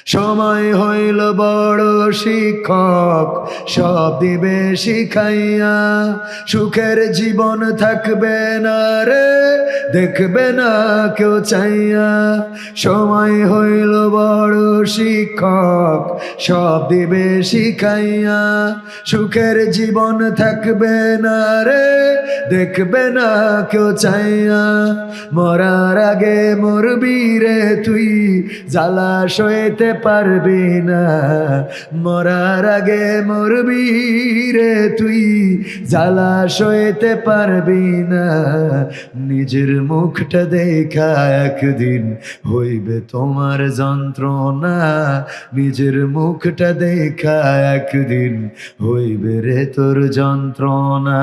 সময় হইল বড় শিক্ষক, সব দিবে শিখাইয়া। সুখের জীবন থাকবে না রে, দেখবে না কেউ চাইয়া। সময় হইল বড় শিক্ষক, সব দিবে শিখাইয়া। সুখের জীবন থাকবে না রে, দেখবে না কেউ চাইয়া। মরার আগে মরবি রে তুই, জ্বালা সইতে পারবি না। মরার আগে মরবি রে তুই, জ্বালা সইতে পারবি না। নিজের মুখটা দেখা একদিন হইবে তোমার যন্ত্রণা। নিজের মুখটা দেখা একদিন হইবে রে তোর যন্ত্রণা।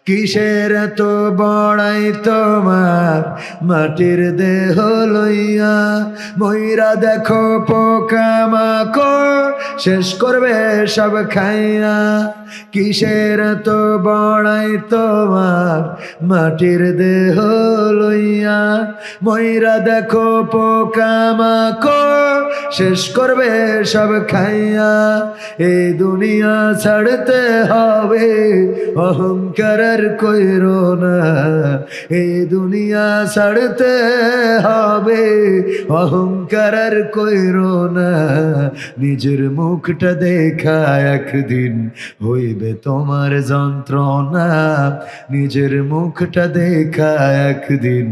কিসের এত বড়াই তোমার মাটির দেহ লইয়া। ময়রা দেখো পোকামাকড় শেষ করবে সব খাইয়া। কিসের এত বড়াই তোমার মাটির দেহ লইয়া। ময়রা দেখো পোকামাকড় শেষ করবে সব খাইয়া। এই দুনিয়া ছাড়তে হবে, অহংকার আর কইরো না। এই দুনিয়া ছাড়তে হবে, অহংকার আর কইরো না। নিজের মুখটা দেখা একদিন হইবে তোমার যন্ত্রণা। নিজের মুখটা দেখা একদিন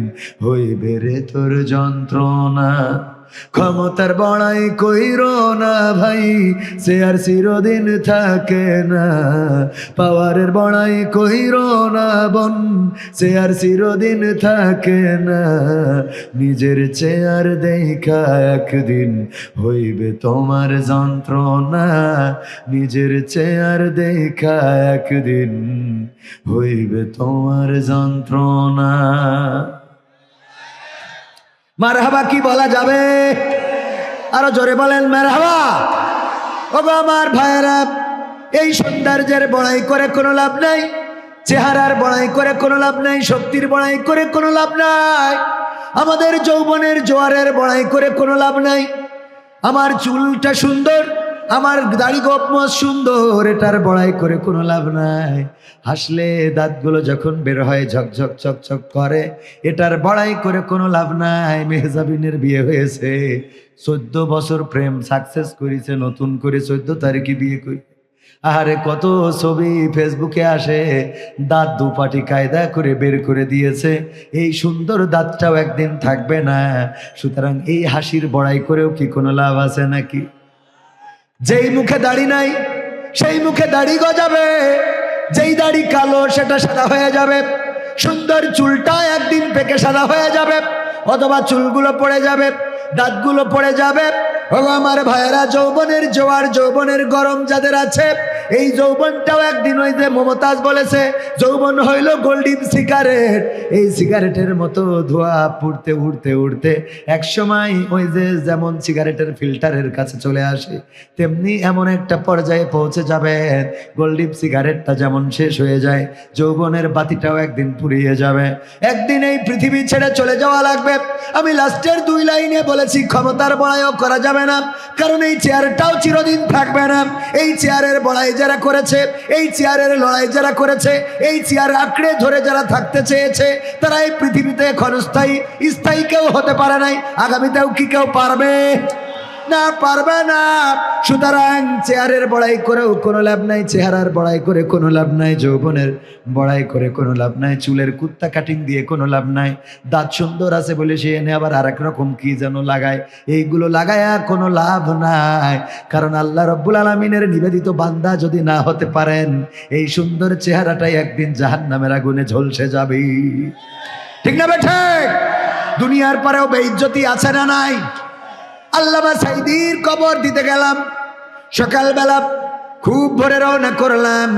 হইবে রে তোর যন্ত্রণা। ক্ষমতার বড়াই কইরো না ভাই, সে আর চিরদিন থাকে না। পাওয়ারের বড়াই কইরো না বোন, সে আর চিরদিন থাকে না। নিজের চেয়ার দেখা একদিন হইবে তোমার যন্ত্রণা। নিজের চেয়ার দেখা একদিন হইবে তোমার যন্ত্রণা। মারহাবা কি বলা যাবে? আরো জোরে বলেন মারহাবা। ওগো আমার ভাইয়েরা, এই সৌন্দর্যের বড়াই করে কোনো লাভ নাই, চেহারার বড়াই করে কোনো লাভ নাই, শক্তির বড়াই করে কোনো লাভ নাই, আমাদের যৌবনের জোয়ারের বড়াই করে কোনো লাভ নাই। আমার চুলটা সুন্দর, আমার দাড়ি গোপমস সুন্দর, এটার বড়াই করে কোনো লাভ নাই। হাসলে দাঁতগুলো যখন বের হয় ঝকঝক চকচক করে, এটার বড়াই করে কোনো লাভ নাই। মেহজাবিনের বিয়ে হয়েছে, 14 বছর প্রেম সাকসেস করেছে, নতুন করে 14 তারিখে বিয়ে করি। আরে কত ছবি ফেসবুকে আসে, দাঁত দুপাটি কায়দা করে বের করে দিয়েছে। এই সুন্দর দাঁতটাও একদিন থাকবে না। সুতরাং এই হাসির বড়াই করেও কি কোনো লাভ আছে নাকি? যেই মুখে দাড়ি নাই সেই মুখে দাড়ি গজাবে, যেই দাড়ি কালো সেটা সাদা হয়ে যাবে। সুন্দর চুলটা একদিন পেকে সাদা হয়ে যাবে, অথবা চুলগুলো পড়ে যাবে, দাঁতগুলো পড়ে যাবে। ও আমার ভাইয়েরা, যৌবনের জোয়ার, যৌবনের গরম যাদের আছে, এই যৌবনটাও একদিন, ওই যে মমতাজ বলেছে, যৌবন হইল গোল্ডেন সিগারেট। এই সিগারেটের মতো ধোঁয়া উড়তে উড়তে উড়তে একসময় ওই যে যেমন সিগারেটের ফিল্টারের কাছে চলে আসে, তেমনি এমন একটা পর্যায়ে পৌঁছে যাবেন, গোল্ডেন সিগারেটটা যেমন শেষ হয়ে যায়, যৌবনের বাতিটাও একদিন পুড়িয়ে যাবে। একদিন এই পৃথিবী ছেড়ে চলে যাওয়া লাগবে। আমি লাস্টের 2 লাইনে বলেছি, ক্ষমতার বড়াইও করা যাবে না, কারণ এই চেয়ারটাও চিরদিন থাকবে না। এই চেয়ারের বড়াই যারা করেছে, এই চেয়ারের লড়াই যারা করেছে, এই চেয়ার আঁকড়ে ধরে যারা থাকতে চেয়েছে, তারা এই পৃথিবীতে ক্ষণস্থায়ী, স্থায়ী কেউ হতে পারে নাই। আগামীতেও কি কেউ পারবে? না, পারবে না। সুতরাং চেয়ারের বড়াই করেও কোনো লাভ নাই, চেহারার বড়াই করে কোনো লাভ নাই, যৌবনের বড়াই করে কোনো লাভ নাই, চুলের কুত্তা কাটিং দিয়ে কোনো লাভ নাই। দাঁত সুন্দর আছে বলে সে এনে আবার আরেক রকম কি যেন লাগায়, এইগুলো লাগায়া কোনো লাভ নাই। কারণ আল্লাহ রব্বুল আলামিনের নিবেদিত বান্দা যদি না হতে পারেন, এই সুন্দর চেহারাটাই একদিন জাহান্নামের আগুনে ঝলসে যাবে। ঠিক না বেঠে? দুনিয়ার পরেও বেইজ্জতি আছে না নাই? আল্লামা সাইদির কবর দিতে গেলাম, সকালবেলা খুব ভোরে রওনা করলাম।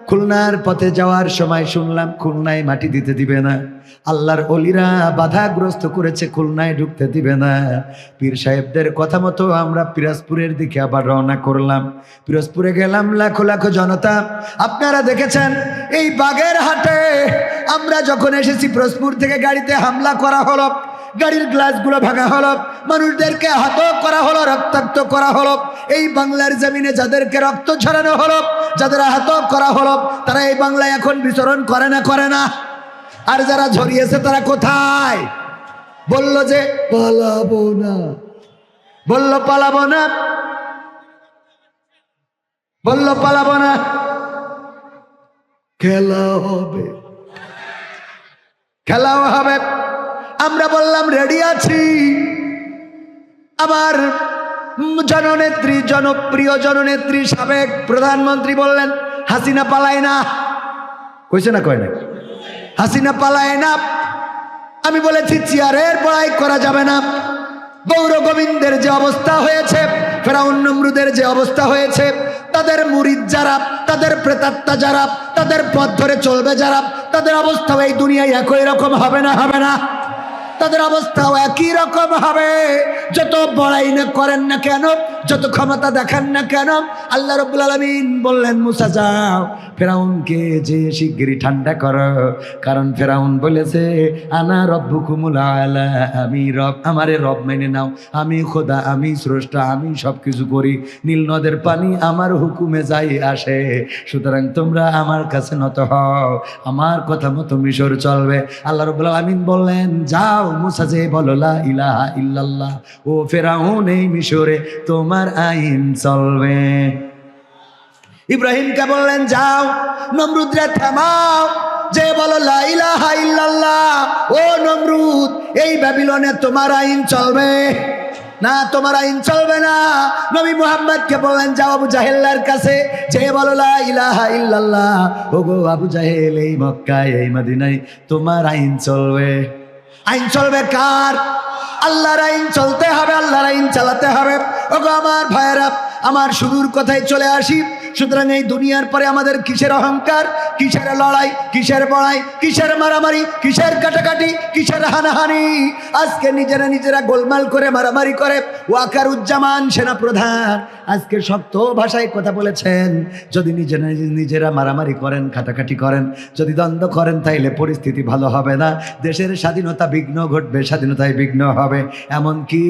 খুলনার পথে যাওয়ার সময় শুনলাম খুলনায় মাটি দিতে দিবে না, আল্লাহর ওলিরা বাধাগ্রস্ত করেছে, খুলনায় ঢুকতে দিবে না। পীর সাহেবদের কথা মতো আমরা পিরোজপুরের দিকে আবার রওনা করলাম। পিরোজপুরে গেলাম, লাখো লাখো জনতা। আপনারা দেখেছেন এই বাগেরহাটে আমরা যখন এসেছি, পিরোজপুর থেকে গাড়িতে হামলা করা হলো, গাড়ির গ্লাসগুলো ভাঙা হলো, মানুষদেরকে আহত করা হলো, রক্তাক্ত করা হলো। এই বাংলার জমিনে যাদেরকে রক্ত ঝরানো হলো, যাদের আহত করা হলো, তারা এই বাংলায় এখন বিচরণ করে না? করে না? আর যারা ঝরিয়েছে তারা কোথায়? বলল যে পালাবো না, বলল পালাবো না, বলল পালাবো না, খেলা হবে, খেলাও হবে। আমরা বললাম রেডি আছি। আমার জননেত্রী, জনপ্রিয় জননেত্রী, সাবেক প্রধানমন্ত্রী বললেন হাসিনা পালায় না। কইছে না? কয় না? হাসিনা পালায় না। আমি বলেছি চেয়ারের বড়াই করা যাবে না। গৌর গোবিন্দের যে অবস্থা হয়েছে, ফেরাউন নমরুদের যে অবস্থা হয়েছে, তাদের মুরিদ যারা, তাদের প্রেতাত্মা যারা, তাদের পথ ধরে চলবে যারা, তাদের অবস্থাও এই দুনিয়ায় একই রকম হবে না? হবে না? তাদের অবস্থাও একই রকম হবে। যত বড়াই না করেন না কেন, যত ক্ষমতা দেখান না কেন, আল্লাহ রাব্বুল আলামিন বললেন মুসা যাও ফেরাউনকে যে শিগগিরই ঠান্ডা করো, কারণ ফেরাউন বলেছে আনা রব্বুকুমুল আলা, আমি রব, আমারে রব মেনে নাও, আমি খোদা, আমি স্রষ্টা, আমি সব কিছু করি, নীল নদের পানি আমার হুকুমে যাই আসে, সুতরাং তোমরা আমার কাছে নত হও, আমার কথা মতো মিশর চলবে। আল্লাহ রাব্বুল আলামিন বললেন যাও মুসা যে বলো লা ইলাহা ইল্লাল্লাহ, ও ফেরাউন এই মিশরে তোমার আইন চলবে। ইব্রাহিমকে বললেন যাও নমরুদরে থামাও, যে বলো লা ইলাহা ইল্লাল্লাহ, ও নমরুদ এই ব্যাবিলনে তোমার আইন চলবে না, তোমার আইন চলবে না। নবী মুহাম্মদকে বললেন যাও আবু জাহেলের কাছে, যে বলো লা ইলাহা ইল্লাল্লাহ, ও গো আবু জাহেল এই মক্কায় এই মদিনায় তোমার আইন চলবে। আইন চলবে কার? আল্লাহর আইন চলতে হবে, আল্লাহর আইন চালাতে হবে। ওগো আমার ভাইয়েরা, আমার শুরুর কথায় চলে আসি। সুতরাং এই দুনিয়ার পরে আমাদের কিসের অহংকার, কিসের লড়াই, কিসের বড়াই, কিসের মারামারি, কিসের কাটাকাটি, কিসের হানাহানি? আজকে নিজেরা নিজেরা গোলমাল করে মারামারি করে। ওয়াকারুজ্জামান সেনাপ্রধান আজকে শক্ত ভাষায় কথা বলেছেন, যদি নিজেরা নিজেরা মারামারি করেন, কাটাকাটি করেন, যদি দ্বন্দ্ব করেন, তাইলে পরিস্থিতি ভালো হবে না, দেশের স্বাধীনতা বিঘ্ন ঘটবে, স্বাধীনতায় বিঘ্ন হবে। এমনকি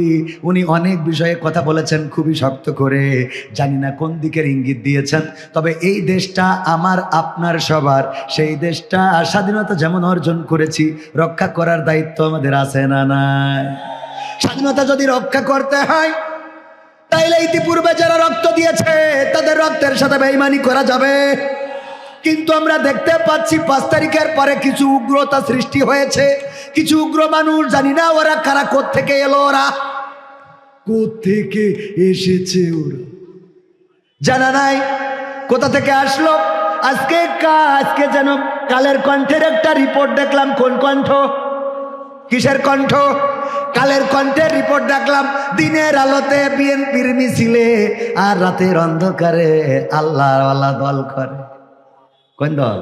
উনি অনেক বিষয়ে কথা বলেছেন খুবই শক্ত করে, জানি না কোন দিকের ইঙ্গিত দিয়েছেন, তবে এই দেশটা আমার আপনার সবার, সেই দেশটা স্বাধীনতা যেমন অর্জন করেছি, রক্ষা করার দায়িত্ব আমাদের আছে না নাই? স্বাধীনতা যদি রক্ষা করতে হয়, তাইলে ইতিপূর্বে যারা রক্ত দিয়েছে তাদের রক্তের সাথে বেঈমানি করা যাবে। কিন্তু আমরা দেখতে পাচ্ছি 5 তারিখের পরে কিছু উগ্রতা সৃষ্টি হয়েছে, কিছু উগ্র মানুষ, জানি না ওরা কারা, কোত্থেকে এলো, ওরা কোত্থেকে এসেছে, ওরা জানা নাই কোথা থেকে আসলো। আজকে যেন কালের কণ্ঠের একটা রিপোর্ট দেখলাম। কোন কণ্ঠ? কিসের কণ্ঠ? কালের কণ্ঠের রিপোর্ট দেখলাম। দিনের আলোতে বিএনপির মিছিলে, আর রাতের অন্ধকারে আল্লাহওয়ালা দল করে। কোন দল?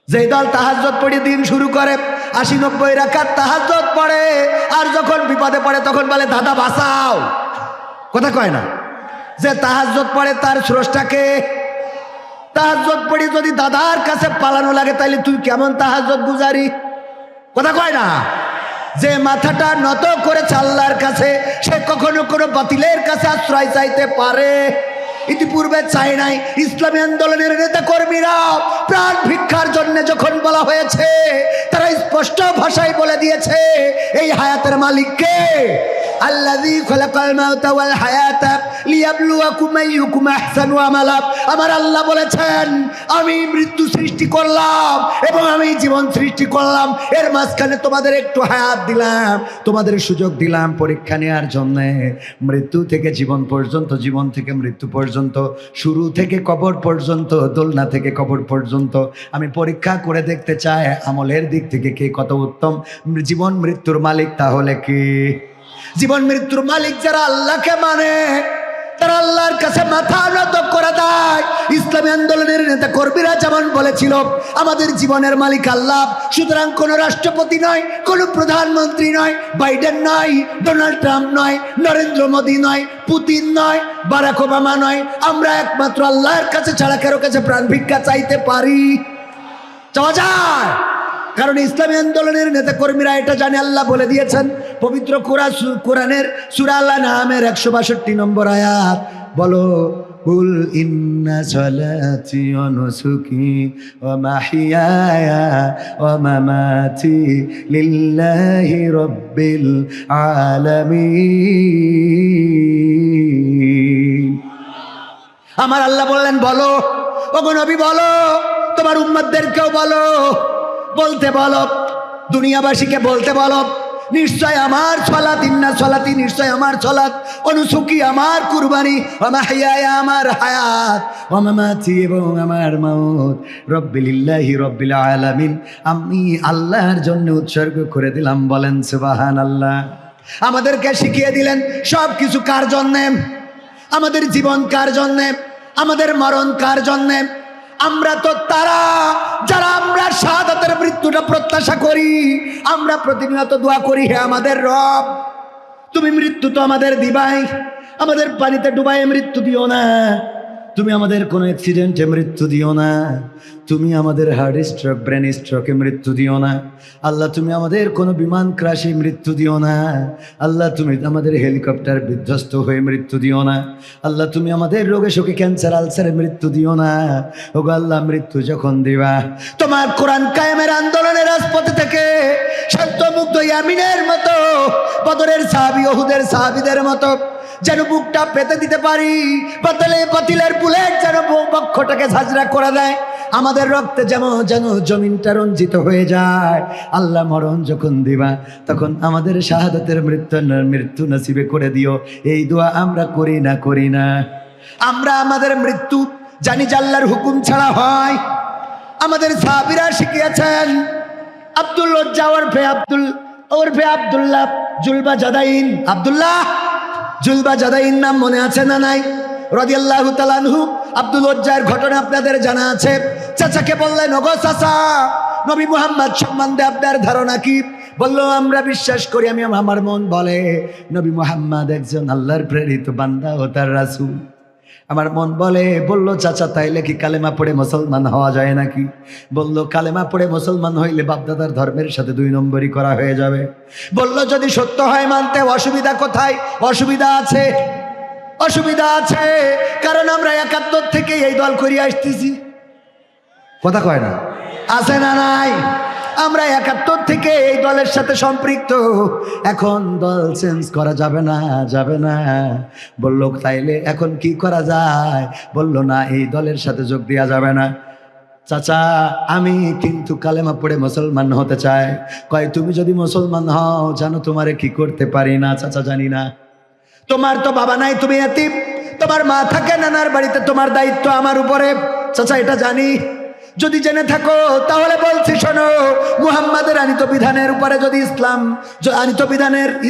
যে দল তাহাজ্জুদ পড়ে দিন শুরু করে, 80-90 রাকাত তাহাজ্জুদ পড়ে, আর যখন বিপদে পড়ে তখন বলে দাদা বাঁচাও। কথা কয় না? যে তাহাজ্জুদ পড়ে তার স্রষ্টাকে, তাহাজ্জুদ পড়ে যদি দাদার কাছে পালানো লাগে, তাইলে তুই কেমন তাহাজ্জুদ গুজারি? কথা কয় না? যে মাথাটা নত করেছে আল্লাহর কাছে, সে কখনো কোনো বাতিলের কাছে আশ্রয় চাইতে পারে? ইতিপূর্বে চাই নাই। ইসলামী আন্দোলনের নেতা কর্মীরা প্রাণ ভিক্ষার জন্য যখন বলা হয়েছে, তারা স্পষ্ট ভাষায় বলে দিয়েছে এই হায়াতের মালিক কে? আল্লাযী খালাকাল মাউতা ওয়াল হায়াতা লিয়াবলুয়াকুম আইয়ুকুম আহসানু আমালা। আমার আল্লাহ বলেছেন আমি মৃত্যু সৃষ্টি করলাম এবং আমি জীবন সৃষ্টি করলাম, এর মাঝখানে তোমাদের একটু হায়াত দিলাম, তোমাদের সুযোগ দিলাম পরীক্ষা নেওয়ার জন্য। মৃত্যু থেকে জীবন পর্যন্ত, জীবন থেকে মৃত্যু পর্যন্ত, শুরু থেকে কবর পর্যন্ত, দোলনা থেকে কবর পর্যন্ত আমি পরীক্ষা করে দেখতে চাই আমলের দিক থেকে কে কত উত্তম। জীবন মৃত্যুর মালিক তাহলে কে? জীবন মৃত্যুর মালিক যারা আল্লাহকে মানে, তারা আল্লাহর কাছে মাথা নত করে দেয়। ইসলামী আন্দোলনের নেতা কর্মীরা যেমন বলেছিল আমাদের জীবনের মালিক আল্লাহ, সুতরাং কোনো রাষ্ট্রপতি নয়, কোনো প্রধানমন্ত্রী নয়, বাইডেন নয়, ডোনাল্ড ট্রাম্প নয়, নরেন্দ্র মোদী নয়, পুতিন নয়, বারাক ওবামা নয়, আমরা একমাত্র আল্লাহর কাছে ছাড়া কারো কাছে প্রাণ ভিক্ষা চাইতে পারি? চাওয়া যায়? কারণ ইসলামী আন্দোলনের নেতা কর্মীরা এটা জানে, আল্লাহ বলে দিয়েছেন পবিত্র কোরআনের সূরা আল নামের 162 নম্বর আয়াত, বলো কুল ইন্না সালাতি ওয়া নুসুকি ওয়া মাহইয়ায়া ওয়া মামাতি লিল্লাহি রাব্বিল আলামিন। আমার আল্লাহ বললেন বলো, ওগো নবী বলো, তোমার উম্মতদেরকেও বলো, বলতে বলো, দুনিয়াবাসীকে বলতে বলো, নিশ্চয় আমার সালাত, ইন্না সালাতি, নিশ্চয় আমার সালাত, অনুসুকি আমার কুরবানি, ওয়া মাহইয়ায়া আমার হায়াত, ওয়া মামাতি এবং আমার মওত, লিল্লাহি রাব্বিল আলামিন, আমি আল্লাহর জন্য উৎসর্গ করে দিলাম। বলেন সুবহানাল্লাহ। আমাদেরকে শিখিয়ে দিলেন সব কিছু কার জন্যে? আমাদের জীবন কার জন্যে? আমাদের মরণ কার জন্যে? আমরা তো তারা যারা আমরা শাহাদাতের মৃত্যুটা প্রত্যাশা করি। আমরা প্রতিনিয়ত দোয়া করি, হে আমাদের রব, তুমি মৃত্যু তো আমাদের দিবাই, আমাদের পানিতে ডুবাই মৃত্যু দিও না, তুমি আমাদের কোনো অ্যাক্সিডেন্টে মৃত্যু দিও না, তুমি আমাদের হার্ট স্ট্রোক, ব্রেন স্ট্রোকে মৃত্যু দিও না আল্লাহ, তুমি আমাদের কোনো বিমান ক্রাশে মৃত্যু দিও না আল্লাহ, তুমি আমাদের হেলিকপ্টার বিধ্বস্ত হয়ে মৃত্যু দিও না আল্লাহ, তুমি আমাদের রোগে শোকে ক্যান্সার আলসারে মৃত্যু দিও না। ওগো আল্লাহ, মৃত্যু যখন দিবা তোমার কোরআন কায়েমের আন্দোলনের রাজপথে থেকে শান্ত মুগ্ধ ইয়ামিনের মতো, বদরের সাহাবী, ওহুদের সাহাবীদের মতো যেন বুকটা পেতে দিতে পারি, পাতিলের বুলেট যেন বক্ষটাকে ঝাঁঝরা করে দেয়, আমাদের রক্তে যেন জমিনটা রঞ্জিত হয়ে যায়। আল্লাহ, মরণ যখন দিবা তখন আমাদের শাহাদাতের মৃত্যু নসিবে করে দিও। এই দোয়া আমরা করি না? আমরা আমাদের মৃত্যু জানি যে আল্লাহর হুকুম ছাড়া হয়। আমাদের সাহাবীরা শিখিয়েছেন, আব্দুল লজ্জা ওরফে আব্দুল্লাহ জুলবাজাদাইন, আব্দুল্লাহ জুলবাজাদাইন নাম মনে আছে না নাই? রাদিয়াল্লাহু তাআলা আনহু। আব্দুল লজ্জার ঘটনা আপনাদের জানা আছে। চাচাকে বললেন, ওগো চাচা, নবী মুহাম্মদ সম্বন্ধে আপনার ধারণা কি? বললো, আমরা বিশ্বাস করি, আমার মন বলে নবী মুহাম্মদ একজন আল্লাহর প্রেরিত বান্দা ও তার রাসূল। আমার মন বলে। বললো, চাচা তাইলে কি কালেমা পড়ে মুসলমান হওয়া যায় নাকি? বললো, কালেমা পড়ে মুসলমান হইলে বাপদাদার ধর্মের সাথে 2 নম্বরই করা হয়ে যাবে। বললো, যদি সত্য হয় মানতে অসুবিধা কোথায়? অসুবিধা আছে, কারণ আমরা 71 থেকে এই দল করে আসতেছি। কথা কয় না? আছে না নাই? আমরা 71 থেকে এই দলের সাথে সম্পৃক্ত। এখন দল চেঞ্জ করা যাবে না। বললো, তাইলে এখন কি করা যায়? বললো, না, এই দলের সাথে যোগ দেওয়া যাবে না। চাচা, আমি কিন্তু কালেমা পড়ে মুসলমান হতে চাই। কয়, তুমি যদি মুসলমান হও জানো তোমারে কি করতে পারি না? চাচা, জানি না। তোমার তো বাবা নাই, তুমি এতিম, তোমার মা থাকে নানার বাড়িতে, তোমার দায়িত্ব আমার উপরে। চাচা, এটা জানি। যদি জেনে থাকো তাহলে বলছি শোনো, মুহাম্মাদের আনিত বিধানের উপরে যদি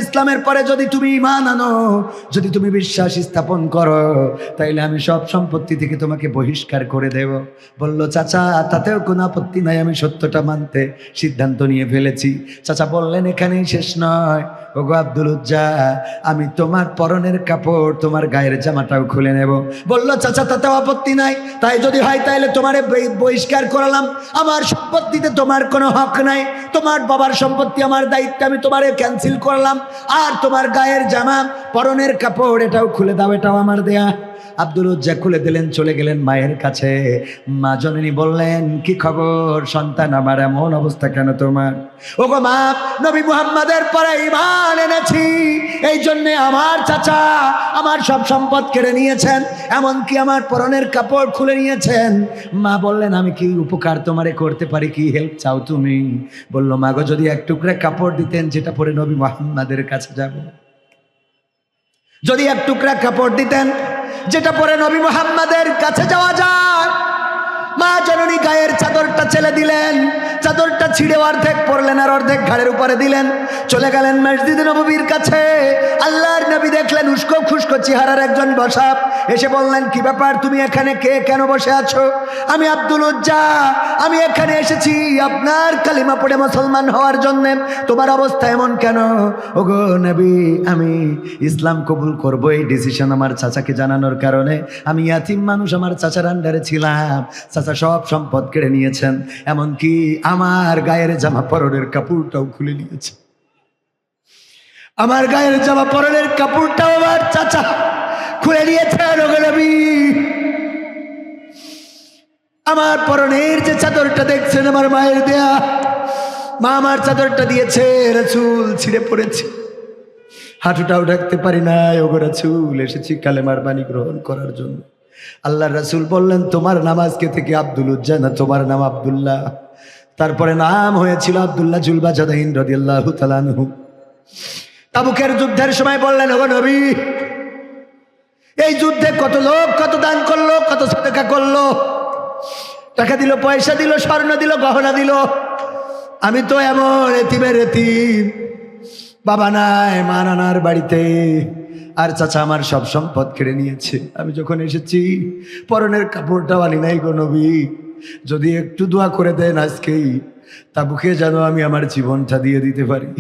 ইসলামের পরে যদি তুমি ঈমান আনো, যদি তুমি বিশ্বাস স্থাপন করো, তাইলে আমি সব সম্পত্তি থেকে তোমাকে বহিষ্কার করে দেব। বলল, চাচা তাতেও কোনো আপত্তি নাই, আমি সত্যটা মানতে সিদ্ধান্ত নিয়ে ফেলেছি। চাচা বললেন, এখানেই শেষ নয়, ওগো আব্দুল উজ্জা, আমি তোমার পরনের কাপড়, তোমার গায়ের জামাটাও খুলে নেব। বলল, চাচা তাতেও আপত্তি নাই, তাই যদি হয় তাইলে তোমারে বহিষ্কার করলাম, আমার সম্পত্তিতে তোমার কোনো হক নাই, তোমার বাবার সম্পত্তি আমার দায়িত্ব, আমি তোমারে ক্যান্সেল করলাম, আর তোমার গায়ের জামা, পরনের কাপড় এটাও খুলে দাও, এটাও আমার দেয়া। আব্দুল উজ্জা খুলে দিলেন, চলে গেলেন মায়ের কাছে। মা জননী বললেন, কি খবর সন্তান, আমার এমন অবস্থা কেন তোমার? ওগো মা, নবী মুহাম্মাদের পরে ঈমান এনেছি, এই জন্যে আমার চাচা আমার সব সম্পদ কেড়ে নিয়েছেন, এমনকি আমার পরনের কাপড় খুলে নিয়েছেন। মা বললেন, আমি কি উপকার তোমারে করতে পারি, কি হেল্প চাও তুমি? বলল, মা গো, যদি এক টুকরা কাপড় দিতেন যেটা পরে নবী মুহাম্মাদের কাছে যাব, যদি এক টুকরা কাপড় দিতেন যেটা পরে নবী মুহাম্মাদের কাছে যাওয়া যায়। মা জননী গায়ের চাদরটা ছেড়ে দিলেন, চাদরটা ছিঁড়ে অর্ধেক পরলেন আর অর্ধেক ঘাড়ের উপরে দিলেন, চলে গেলেন মসজিদে নববীর কাছে। আল্লাহর নবী দেখলেন উস্কো খুস্কো চেহারার একজন বসা, এসে বললেন, কি ব্যাপার, তুমি এখানে কেন বসে আছো? আমি আব্দুল উজ্জা, আমি এখানে এসেছি আপনার কালিমা পড়ে মুসলমান হওয়ার জন্য, তোমার অবস্থা এমন কেন? ওগো নবী, আমি ইসলাম কবুল করবো এই ডিসিশন আমার চাচাকে জানানোর কারণে। আমি ইয়াতিম মানুষ, আমার চাচার আন্ডারে ছিলাম, চাচা সব সম্পদ কেড়ে নিয়েছেন, এমনকি আমার গায়ের জামা পরনের কাপড়টাও খুলে নিয়েছে। আমার গায়ের জামা পরনের কাপড়টাও আমার চাচা খুলে নিয়েছেন ওগো নবী। আমার পরনের যে চাদরটা দেখছেন আমার মায়ের দেয়া, মা আমার চাদরটা দিয়েছে, রাসূল ছিঁড়ে পড়েছে, হাঁটুটাও ঢাকতে পারি না। ওগো রাসূল, এসেছি কালেমার বাণী গ্রহণ করার জন্য। আল্লাহর রাসূল বললেন, তোমার নাম আজকে থেকে আব্দুল উজ্জা না, তোমার নাম আব্দুল্লাহ। তারপরে নাম হয়েছিল আব্দুল্লাহ জুল বাজাদাইন রাদিয়াল্লাহু তাআলা আনহু। তাবুকের যুদ্ধের সময় বললেন, ওগো নবী, এই যুদ্ধে কত লোক কত দান করলো, কত সাদকা করলো, টাকা দিল, পয়সা দিল, স্বর্ণ দিল, গহনা দিল। আমি তো এমন এতিমের এতিম, বাবা নাই, মা নানার বাড়িতে, আর চাচা আমার সব সম্পদ কেড়ে নিয়েছে। আমি যখন এসেছি পরনের কাপড়টাও আনি নাই গো নবী, যদি একটু দোয়া করে দেন আজকেই তাবুকে যেন আমি আমার জীবনটা দিয়ে দিতে পারি,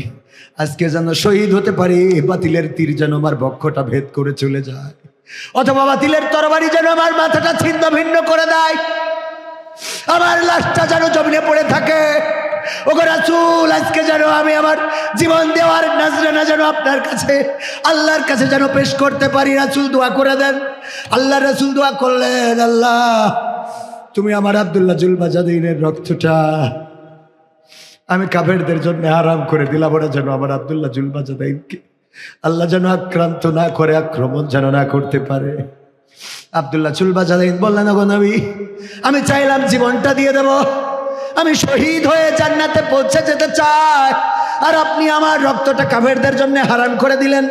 আজকে যেন শহীদ হতে পারি, বাতিলের তীর যেন আমার বক্ষটা ভেদ করে চলে যায়, অথবা বাতিলের তরবারি যেন আমার মাথাটা ছিন্ন ভিন্ন করে দেয়, আমার লাশটা যেন জমিনে পড়ে থাকে। ওগো রাসূল, আজকে যেন আমি আমার জীবন দেওয়ার নাজরানা যেন আপনার কাছে, আল্লাহর কাছে যেন পেশ করতে পারি। রাসূল দোয়া করে দেন। আল্লাহ রাসূল দোয়া করলেন, আল্লাহ তুমি আমার আব্দুল্লাহ জুল বাজাদাইনের রক্তটা আমি কাফেরদের জন্য হারাম করে দিলাম, ওরা যেন আমার আব্দুল্লাহ জুল বাজাদাইনকে আল্লাহ যেন আক্রান্ত না করে, আক্রমণ যেন না করতে পারে। আব্দুল্লাহ জুল বাজাদাইন বললেন, ওগো নবী, আমি চাইলাম জীবনটা দিয়ে দেব, আমি শহীদ হয়ে জান্নাতে পৌঁছে যেতে চাই, আর আপনি আমার রক্তটা কাফেরদের জন্য হারাম করে দিলেন।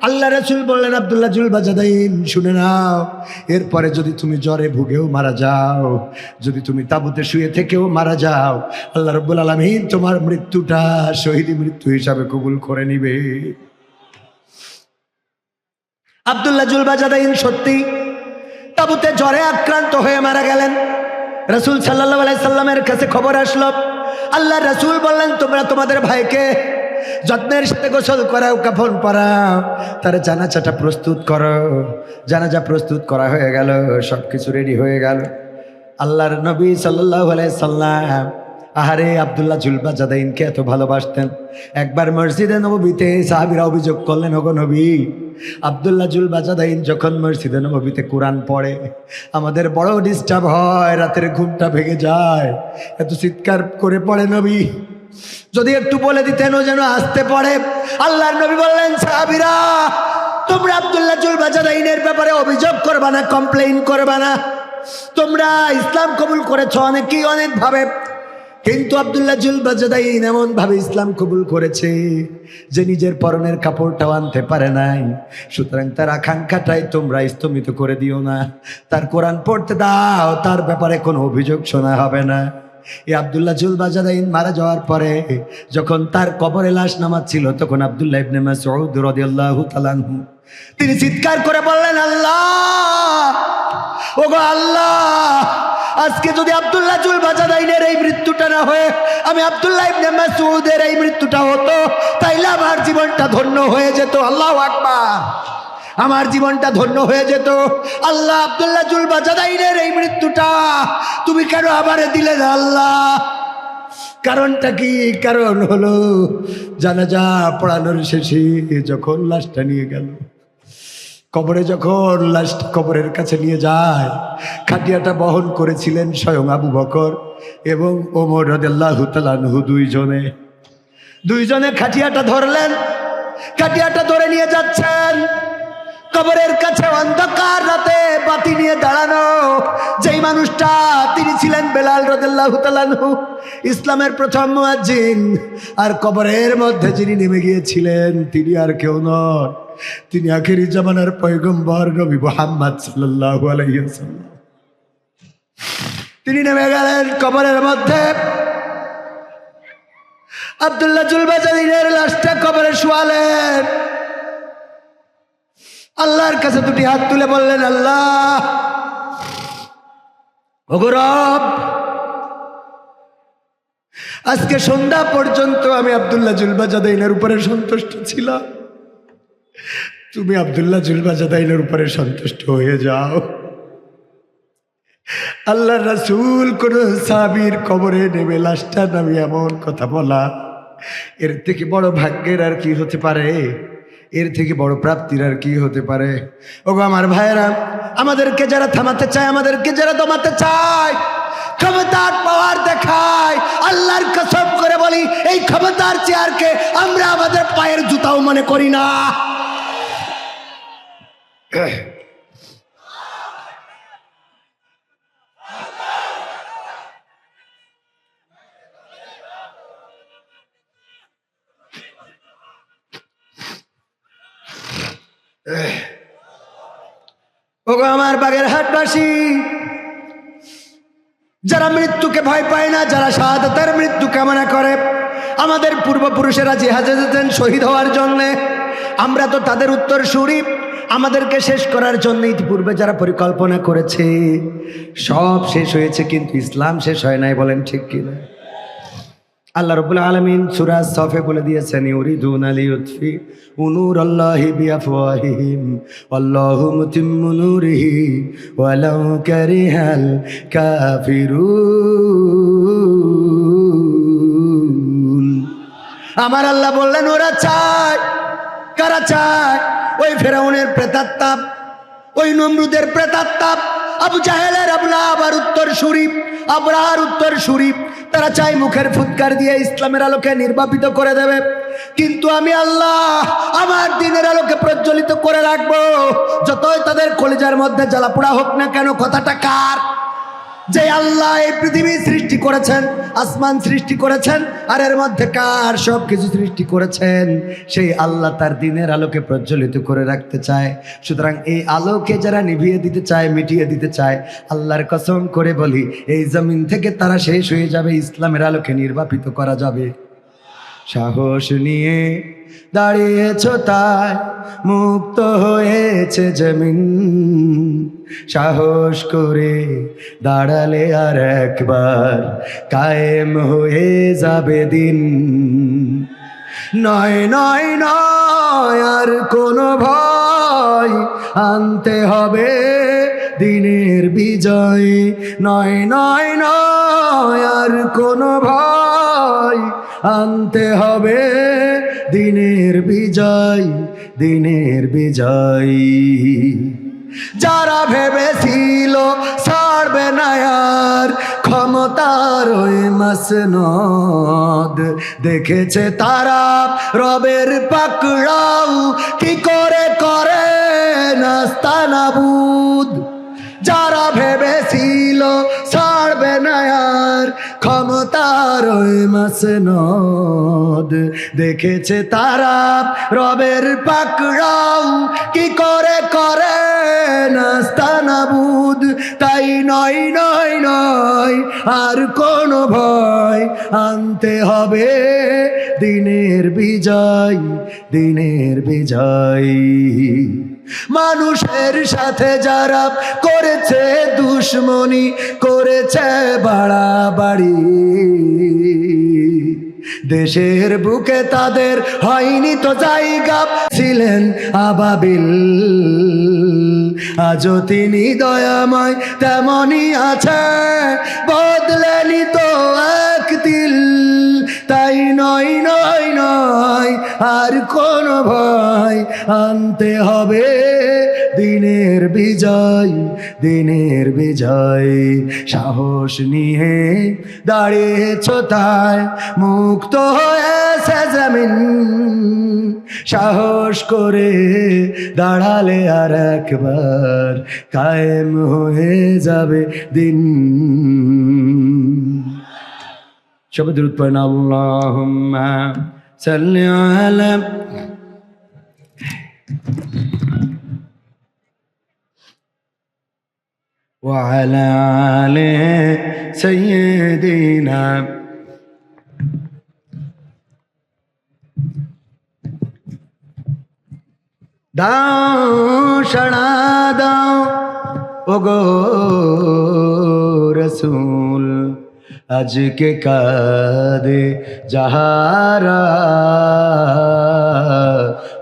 আল্লাহ রাসূল বললেন, আব্দুল্লাহ জুল বাজাদাইন শুনে নাও, এরপরে যদি তুমি জ্বরে ভুগেও মারা যাও, যদি তুমি তাবুতে শুয়ে থেকেও মারা যাও, আল্লাহ রাব্বুল আলামিন তোমার মৃত্যুটা শহীদ মৃত্যু হিসাবে কবুল করে নিবে। আব্দুল্লাহ জুল বাজাদাইন সত্যি তাবুতে জ্বরে আক্রান্ত হয়ে মারা গেলেন। রাসূল সাল্লাল্লাহু আলাইহি সাল্লামের কাছে খবর আসলো। আল্লাহ রাসূল বললেন, তোমরা তোমাদের ভাইকে যত্নের সাথে গোসল করাও, কাফন পরাও, তার জানাজাটা প্রস্তুত করো। জানাজা প্রস্তুত করা হয়ে গেল, সবকিছু রেডি হয়ে গেল। আল্লাহর নবী সাল্লাল্লাহু আলাইহি সাল্লাম আহারে আব্দুল্লাহ জুল বাজাদাইনকে এত ভালোবাসতেন। একবার মসজিদে নববীতে সাহাবীরা অভিযোগ করলেন, ওগো নবী, আব্দুল্লাহ জুল বাজাদাইন যখন মসজিদে নববীতে কোরআন পড়ে আমাদের বড় ডিস্টার্ব হয়, রাতের ঘুমটা ভেঙে যায়, এত চিৎকার করে পড়ে নবী, যদি একটু বলে দিতেন ও যেন আসতে পড়ে। আল্লাহর নবী বললেন, সাহাবীরা তোমরা আব্দুল্লাহ জুল বাজাদাইনের ব্যাপারে অভিযোগ করবা না, কমপ্লেইন করবা না। তোমরা ইসলাম কবুল করেছো অনেকেই অনেক ভাবে, কিন্তু আব্দুল্লাহ জুল বাজাদাইন এমন ভাবে ইসলাম কবুল করেছে যে নিজের পরনের কাপড়টাও আনতে পারে নাই। সুতরাং তার আকাঙ্ক্ষাটাই তোমরা স্তম্ভিত করে দিও না, তার কোরআন পড়তে দাও, তার ব্যাপারে কোনো অভিযোগ শোনা হবে না। এই আব্দুল্লাহ জুল বাজাদাইন মারা যাওয়ার পরে যখন তার কবরে লাশ নামাচ্ছিল, তখন আব্দুল্লাহ ইবনে মাসউদ রাদিয়াল্লাহু তাআলা আনহু তিনি চিৎকার করে বললেন, আল্লাহ, ওগো আল্লাহ, আজকে যদি আব্দুল্লাহ জুল বাজাদাইনের এই মৃত্যুটা না হয়ে আমি আব্দুল্লাহ ইবনে মাসউদের এই মৃত্যুটা হতো, তাইলে আমার জীবনটা ধন্য হয়ে যেত। আল্লাহু আকবার, আমার জীবনটা ধন্য হয়ে যেত। আল্লাহ, আব্দুল্লাহ জুল বাজাদাইনের এই মৃত্যুটা তুমি কেন আমারে দিলে না আল্লাহ? কারণটা কি? কারণ হলো জানাজা পড়ানোর শেষে যখন লাশটা নিয়ে গেল কবরে, যখন লাশটা কবরের কাছে নিয়ে যায়, খাটিয়াটা বহন করেছিলেন স্বয়ং আবু বকর এবং ওমর রাদিয়াল্লাহু তাআলা আনহু। দুইজনে খাটিয়াটা ধরলেন, খাটিয়াটা ধরে নিয়ে যাচ্ছেন কবরের কাছে। অন্ধকার রাতে বাতি নিয়ে দাঁড়ানো যেই মানুষটা, তিনি ছিলেন বেলাল রাদিয়াল্লাহু তাআলা আনহু, ইসলামের প্রথম মুয়াজ্জিন। আর কবরের মধ্যে যিনি নেমে গিয়েছিলেন তিনি আর কেউ নন, তিনি আখেরি জামানার পয়গম্বর নবী মুহাম্মদ সাল্লাল্লাহু আলাইহি ওয়াসাল্লাম। তিনি নেমে গেলেন কবরের মধ্যে। আব্দুল্লাহ জুল বাজাদাইনের লাশটা কবরে শোয়ালেন। আল্লাহর কাছে দুটি হাত তুলে বললেন, আল্লাহ, ওগো রব, আজকে সন্ধ্যা পর্যন্ত আমি আব্দুল্লাহ জুল বাজাদাইনের উপরে সন্তুষ্ট ছিলাম, তুমি আব্দুল্লাহ জুল বাজাদাইনের উপরে সন্তুষ্ট হয়ে যাও। আল্লাহ রাসূল কোন সাহাবীর কবরে নেমে লাশটা নামি এমন কথা বলা এর থেকে বড় ভাগ্যের আর কি হতে পারে? এর থেকে বড় প্রাপ্তির আর কি হতে পারে? ওগো আমার ভাইয়েরা, আমাদেরকে যারা থামাতে চায়, আমাদেরকে যারা দমাতে চায়, ক্ষমতার পাওয়ার দেখায়, আল্লাহর কসম করে বলি এই ক্ষমতার চেয়ারকে আমরা আমাদের পায়ের জুতাও মনে করি না। ওগো আমার বাগেরহাটবাসী, যারা মৃত্যুকে ভয় পায় না, যারা শাহাদাতের মৃত্যু কামনা করে, আমাদের পূর্বপুরুষেরা জিহাদে যেতেন শহীদ হওয়ার জন্য, আমরা তো তাদের উত্তরসূরি। আমাদেরকে শেষ করার জন্য ইতিপূর্বে যারা পরিকল্পনা করেছে সব শেষ হয়েছে, কিন্তু ইসলাম শেষ হয় নাই। বলেন ঠিক কিনা? আল্লাহ রাব্বুল আলামিন সূরা সফে বলে দিয়েছেন, ইউরিদুনা লিইউতফিউ নূরাল্লাহি বিআফওয়াহিহিম ওয়াল্লাহু মুতিম্মু নূরিহি ওয়ালাউ কারিহাল কাফিরুন। আমার আল্লাহ বললেন ওরা চায়। কারা চায়? ওই ফেরাউনের প্রেতাত্মা, ওই নমরুদের প্রেতাত্মা, আবু জাহেলের আবলাবার উত্তরসূরি, আবরাহার উত্তরসূরি। তারা চায় মুখের ফুৎকার দিয়ে ইসলামের আলোকে নির্বাপিত করে দেবে, কিন্তু আমি আল্লাহ আমার দ্বীনের আলোকে প্রজ্বলিত করে রাখবো। যতই তাদের কলিজার মধ্যে জ্বালাপোড়া হোক না কেন, কথাটা কার? যে আল্লাহ এই পৃথিবী সৃষ্টি করেছেন, আসমান সৃষ্টি করেছেন, আর এর মধ্যে কার সব কিছু সৃষ্টি করেছেন, সেই আল্লাহ তার দ্বীনের আলোকে প্রজ্বলিত করে রাখতে চায়। সুতরাং এই আলোকে যারা নিভিয়ে দিতে চায়, মিটিয়ে দিতে চায়, আল্লাহর কসম করে বলি এই জমিন থেকে তারা শেষ হয়ে যাবে, ইসলামের আলোকে নির্বাপিত করা যাবে। সাহস নিয়ে দাঁড়িয়েছ তাই মুক্ত হয়েছে জমিন, সাহস করে দাঁড়ালে আর একবার কায়েম হয়ে যাবে দিন। নয় নয় নয় আর কোনো ভয়, আনতে হবে দিনের বিজয়। নয় নয় নয় আর কোনো ভয়, আনতে হবে দিনের বিজয়, দিনের বিজয়। যারা ভেবেছিল ছাড়বে না আর ক্ষমতার ওই মাসনদ, দেখেছে তারা রবের পাকড়াও কি করে করে নাস্তানাবুদ। যারা ভেবেছিল ছাড়বে না আর ক্ষমতার ওই মাসনদ, দেখেছে তারা রবের পাকড়াও কি করে করে নাস্তানাবুদ। তাই নয় নয় নয় আর কোনো ভয়, আনতে হবে দিনের বিজয়, দিনের বিজয়। মানুষের সাথে যারা করেছে দুশ্মনী, করেছে বাড়াবাড়ি, দেশের বুকে তাদের হয়নি তো জায়গা, ছিলেন আবাবিল। আজও তিনি দয়াময় তেমনি আছে, বদলেনি তো এক দিল। তাই নয় নয় নয় আর কোনো ভয়, আনতে হবে দিনের বিজয়, দিনের বিজয়। সাহস নিয়ে দাঁড়িয়েছ তাই মুক্ত হয়েছে জমিন, সাহস করে দাঁড়ালে আর একবার কায়েম হয়ে যাবে দিন। সবাই দুরূদ পড়েন, আল্লাহুম্মা সাল্লি আলা ওয়া আলা আলি সাইয়্যিদিনা। দাও শরণা দাও ওগো রসূল, আজকে কাঁদে যাহারা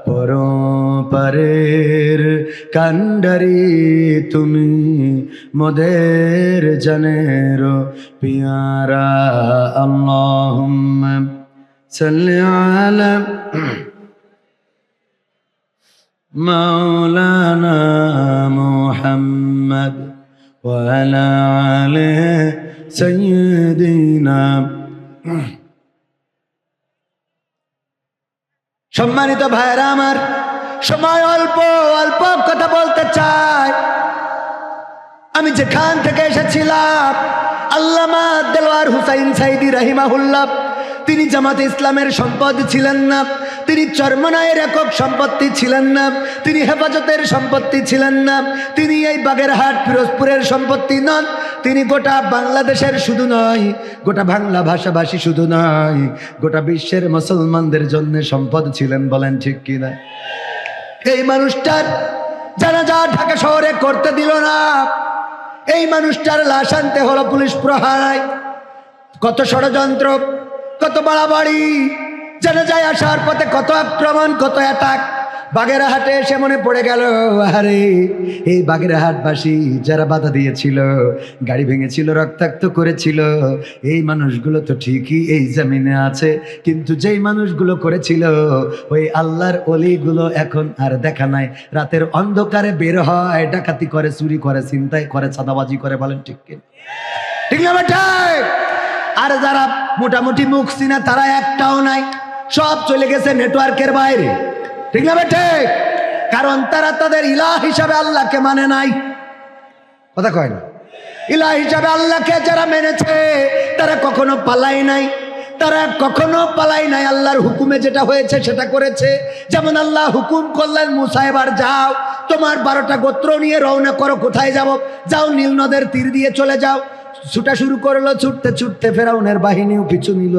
পরপারের কান্ডারি তুমি, মোদের জানের পিয়ারা। আল্লাহুম্মা সাল্লি আলা মাওলানা মুহাম্মদ ওয়া আলা আলি সাইয়্যিদিনা। সম্মানিত ভাইরা আমার, সময় অল্প অল্প কথা বলতে চাই। আমি যেখান থেকে এসেছিলাম, আল্লামা দেলোয়ার হুসাইন সাইদি রাহিমাহুল্লাহ, তিনি জামাতে ইসলামের সম্পদ ছিলেন না, তিনি চরমনায়ের একক সম্পত্তি ছিলেন না, তিনি হেফাজতের সম্পত্তি ছিলেন না, তিনি এই বাগেরহাট পিরোজপুরের সম্পত্তি নন, তিনি গোটা বাংলাদেশের শুধু নয়, গোটা বাংলা ভাষাভাষী শুধু নয়, গোটা বিশ্বের মুসলমানদের জন্য সম্পদ ছিলেন। বলেন ঠিক কিনা? এই মানুষটার জানাজা ঢাকা শহরে করতে দিল না, এই মানুষটার লাশ আনতে হলো পুলিশ প্রহারায়। কত ষড়যন্ত্র, কত বাড়াবাড়ি, জানাজায় আসার পথে কত আক্রমণ, কত অ্যাটাক। বাগেরহাটে এসে মনে পড়ে গেল, আরে এই বাগেরহাটবাসী যারা বাধা দিয়েছিল, গাড়ি ভেঙেছিল, রক্তাক্ত করেছিল, এই মানুষগুলো তো ঠিকই এই জমিনে আছে, কিন্তু যেই মানুষগুলো করেছিল ওই আল্লাহর ওলিগুলো এখন আর দেখা নাই। রাতের অন্ধকারে বের হয়, ডাকাতি করে, চুরি করে, ছিনতাই করে, চাঁদাবাজি করে। বলেন ঠিক কিনা? ঠিক না বেটা? আর যারা মোটামুটি মুখ চিনা তারা একটাও নাই, সব চলে গেছে নেটওয়ার্কের বাইরে। ঠিক না বেটে? কারণ তারা তাদের ইলাহ হিসাবে আল্লাহকে মানে নাই। কথা কয় না? ইলাহ হিসাবে আল্লাহকে যারা মেনেছে তারা কখনো পালাই নাই, তারা কখনো পালাই নাই। আল্লাহর হুকুমে যেটা হয়েছে সেটা করেছে। যেমন আল্লাহ হুকুম করলেন, মুসা এবার যাও, তোমার 12টা গোত্র নিয়ে রওনা করো। কোথায় যাব? যাও, নীল নদের তীর দিয়ে চলে যাও। ছুটা শুরু করলো, ছুটতে ছুটতে ফেরাউনের বাহিনীও পিছু নিল।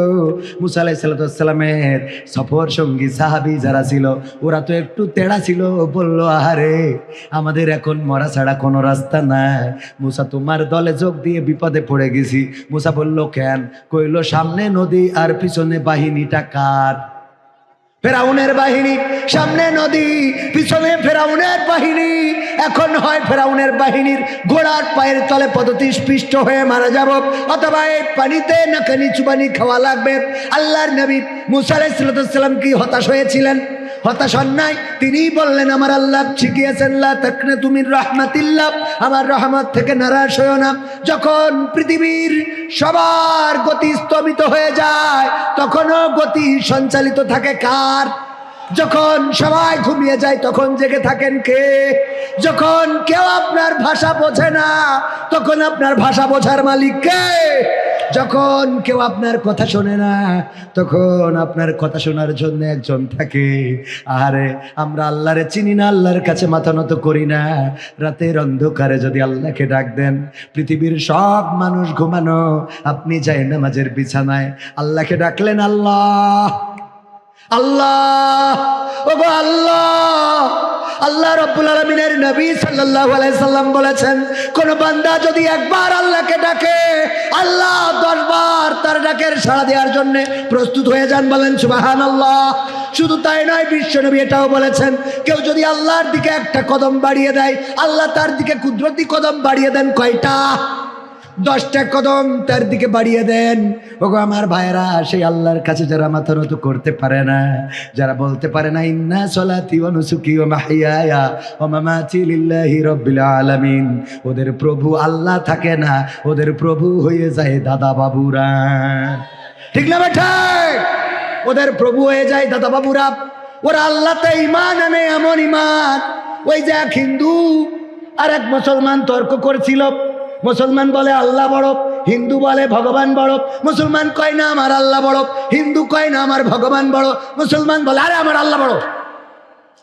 মুসা আলাইহিস সালামের সফর সঙ্গী সাহাবী যারা ছিল ওরা তো একটু তেড়া ছিল, বলল, আহারে আমাদের এখন মরা ছাড়া কোনো রাস্তা নাই, মুসা তোমার দলে যোগ দিয়ে বিপদে পড়ে গেছি। মুসা বলল, কেন? কইল, সামনে নদী আর পিছনে বাহিনীটা কার? ফেরাউনের বাহিনী। সামনে নদী, পিছনে ফেরাউনের বাহিনী। এখন হয় ফেরাউনের বাহিনীর ঘোড়ার পায়ের তলে পদতৃষ্পিষ্ট হয়ে মারা যাব, অথবা এই পানিতে নাকানি চুবানি খাওয়া লাগবে। আল্লাহর নবী মুসা আলাইহিস সালাম কি হতাশ হয়েছিলেন? হতাশ হন নাই। তিনি বললেন, আমার আল্লাহ শিখিয়েছেন, লা তাকনাতু মির রাহমাতিল্লাহ, আমার রহমত থেকে নারাজ হয়ো না। যখন পৃথিবীর সবার গতি স্তমিত হয়ে যায় তখনও গতি সঞ্চালিত থাকে কার? যখন সবাই ঘুমিয়ে যায় তখন জেগে থাকেন কে? যখন কেউ আপনার ভাষা বোঝে না তখন আপনার ভাষা বোঝার মালিক কে? যখন কেউ আপনার কথা শোনে না তখন আপনার কথা শোনার জন্য একজন থাকে। আরে আমরা আল্লাহরে চিনি না, আল্লাহর কাছে মাথা নত করি না। রাতের অন্ধকারে যদি আল্লাহকে ডাক দেন, পৃথিবীর সব মানুষ ঘুমানো, আপনি যায় নামাজের বিছানায় আল্লাহকে ডাকলেন, আল্লাহ আল্লাহ, ওগো আল্লাহ। আল্লাহ রাব্বুল আলামিনের নবী সাল্লাল্লাহু আলাইহি সাল্লাম বলেছেন, কোন বান্দা যদি একবার আল্লাহকে ডাকে, আল্লাহ 10 বার তার ডাকের সাড়া দেওয়ার জন্য প্রস্তুত হয়ে যান। বলেন সুবহানাল্লাহ। শুধু তাই নয়, বিশ্বনবী এটাও বলেছেন, কেউ যদি আল্লাহর দিকে একটা কদম বাড়িয়ে দেয়, আল্লাহ তার দিকে কুদরতি কদম বাড়িয়ে দেন। কয়টা? 10টা কদম তার দিকে বাড়িয়ে দেন। ওগো আমার ভাইরা, সেই আল্লাহর কাছে যারা মাথা নত করতে পারে না, যারা বলতে পারে না ইন্না সলাতি ওয়া নুসুকি ওয়া মাহইয়ায়া ওয়া মামাতি লিল্লাহি রাব্বিল আলামিন, ওদের প্রভু আল্লাহ থাকে না, ওদের প্রভু হয়ে যায় দাদা বাবুরা। ঠিক না বেটা? ওদের প্রভু হয়ে যায় দাদা বাবুরা। ওরা আল্লাহতে ঈমান আনে, এমন ঈমান, ওই যে এক হিন্দু আর এক মুসলমান তর্ক করছিল। মুসলমান বলে আল্লাহ বড়, হিন্দু বলে ভগবান বড়। মুসলমান কয় না আমার আল্লাহ বড়, হিন্দু কয় না আমার ভগবান বড়। মুসলমান বলে আরে আমার আল্লাহ বড়,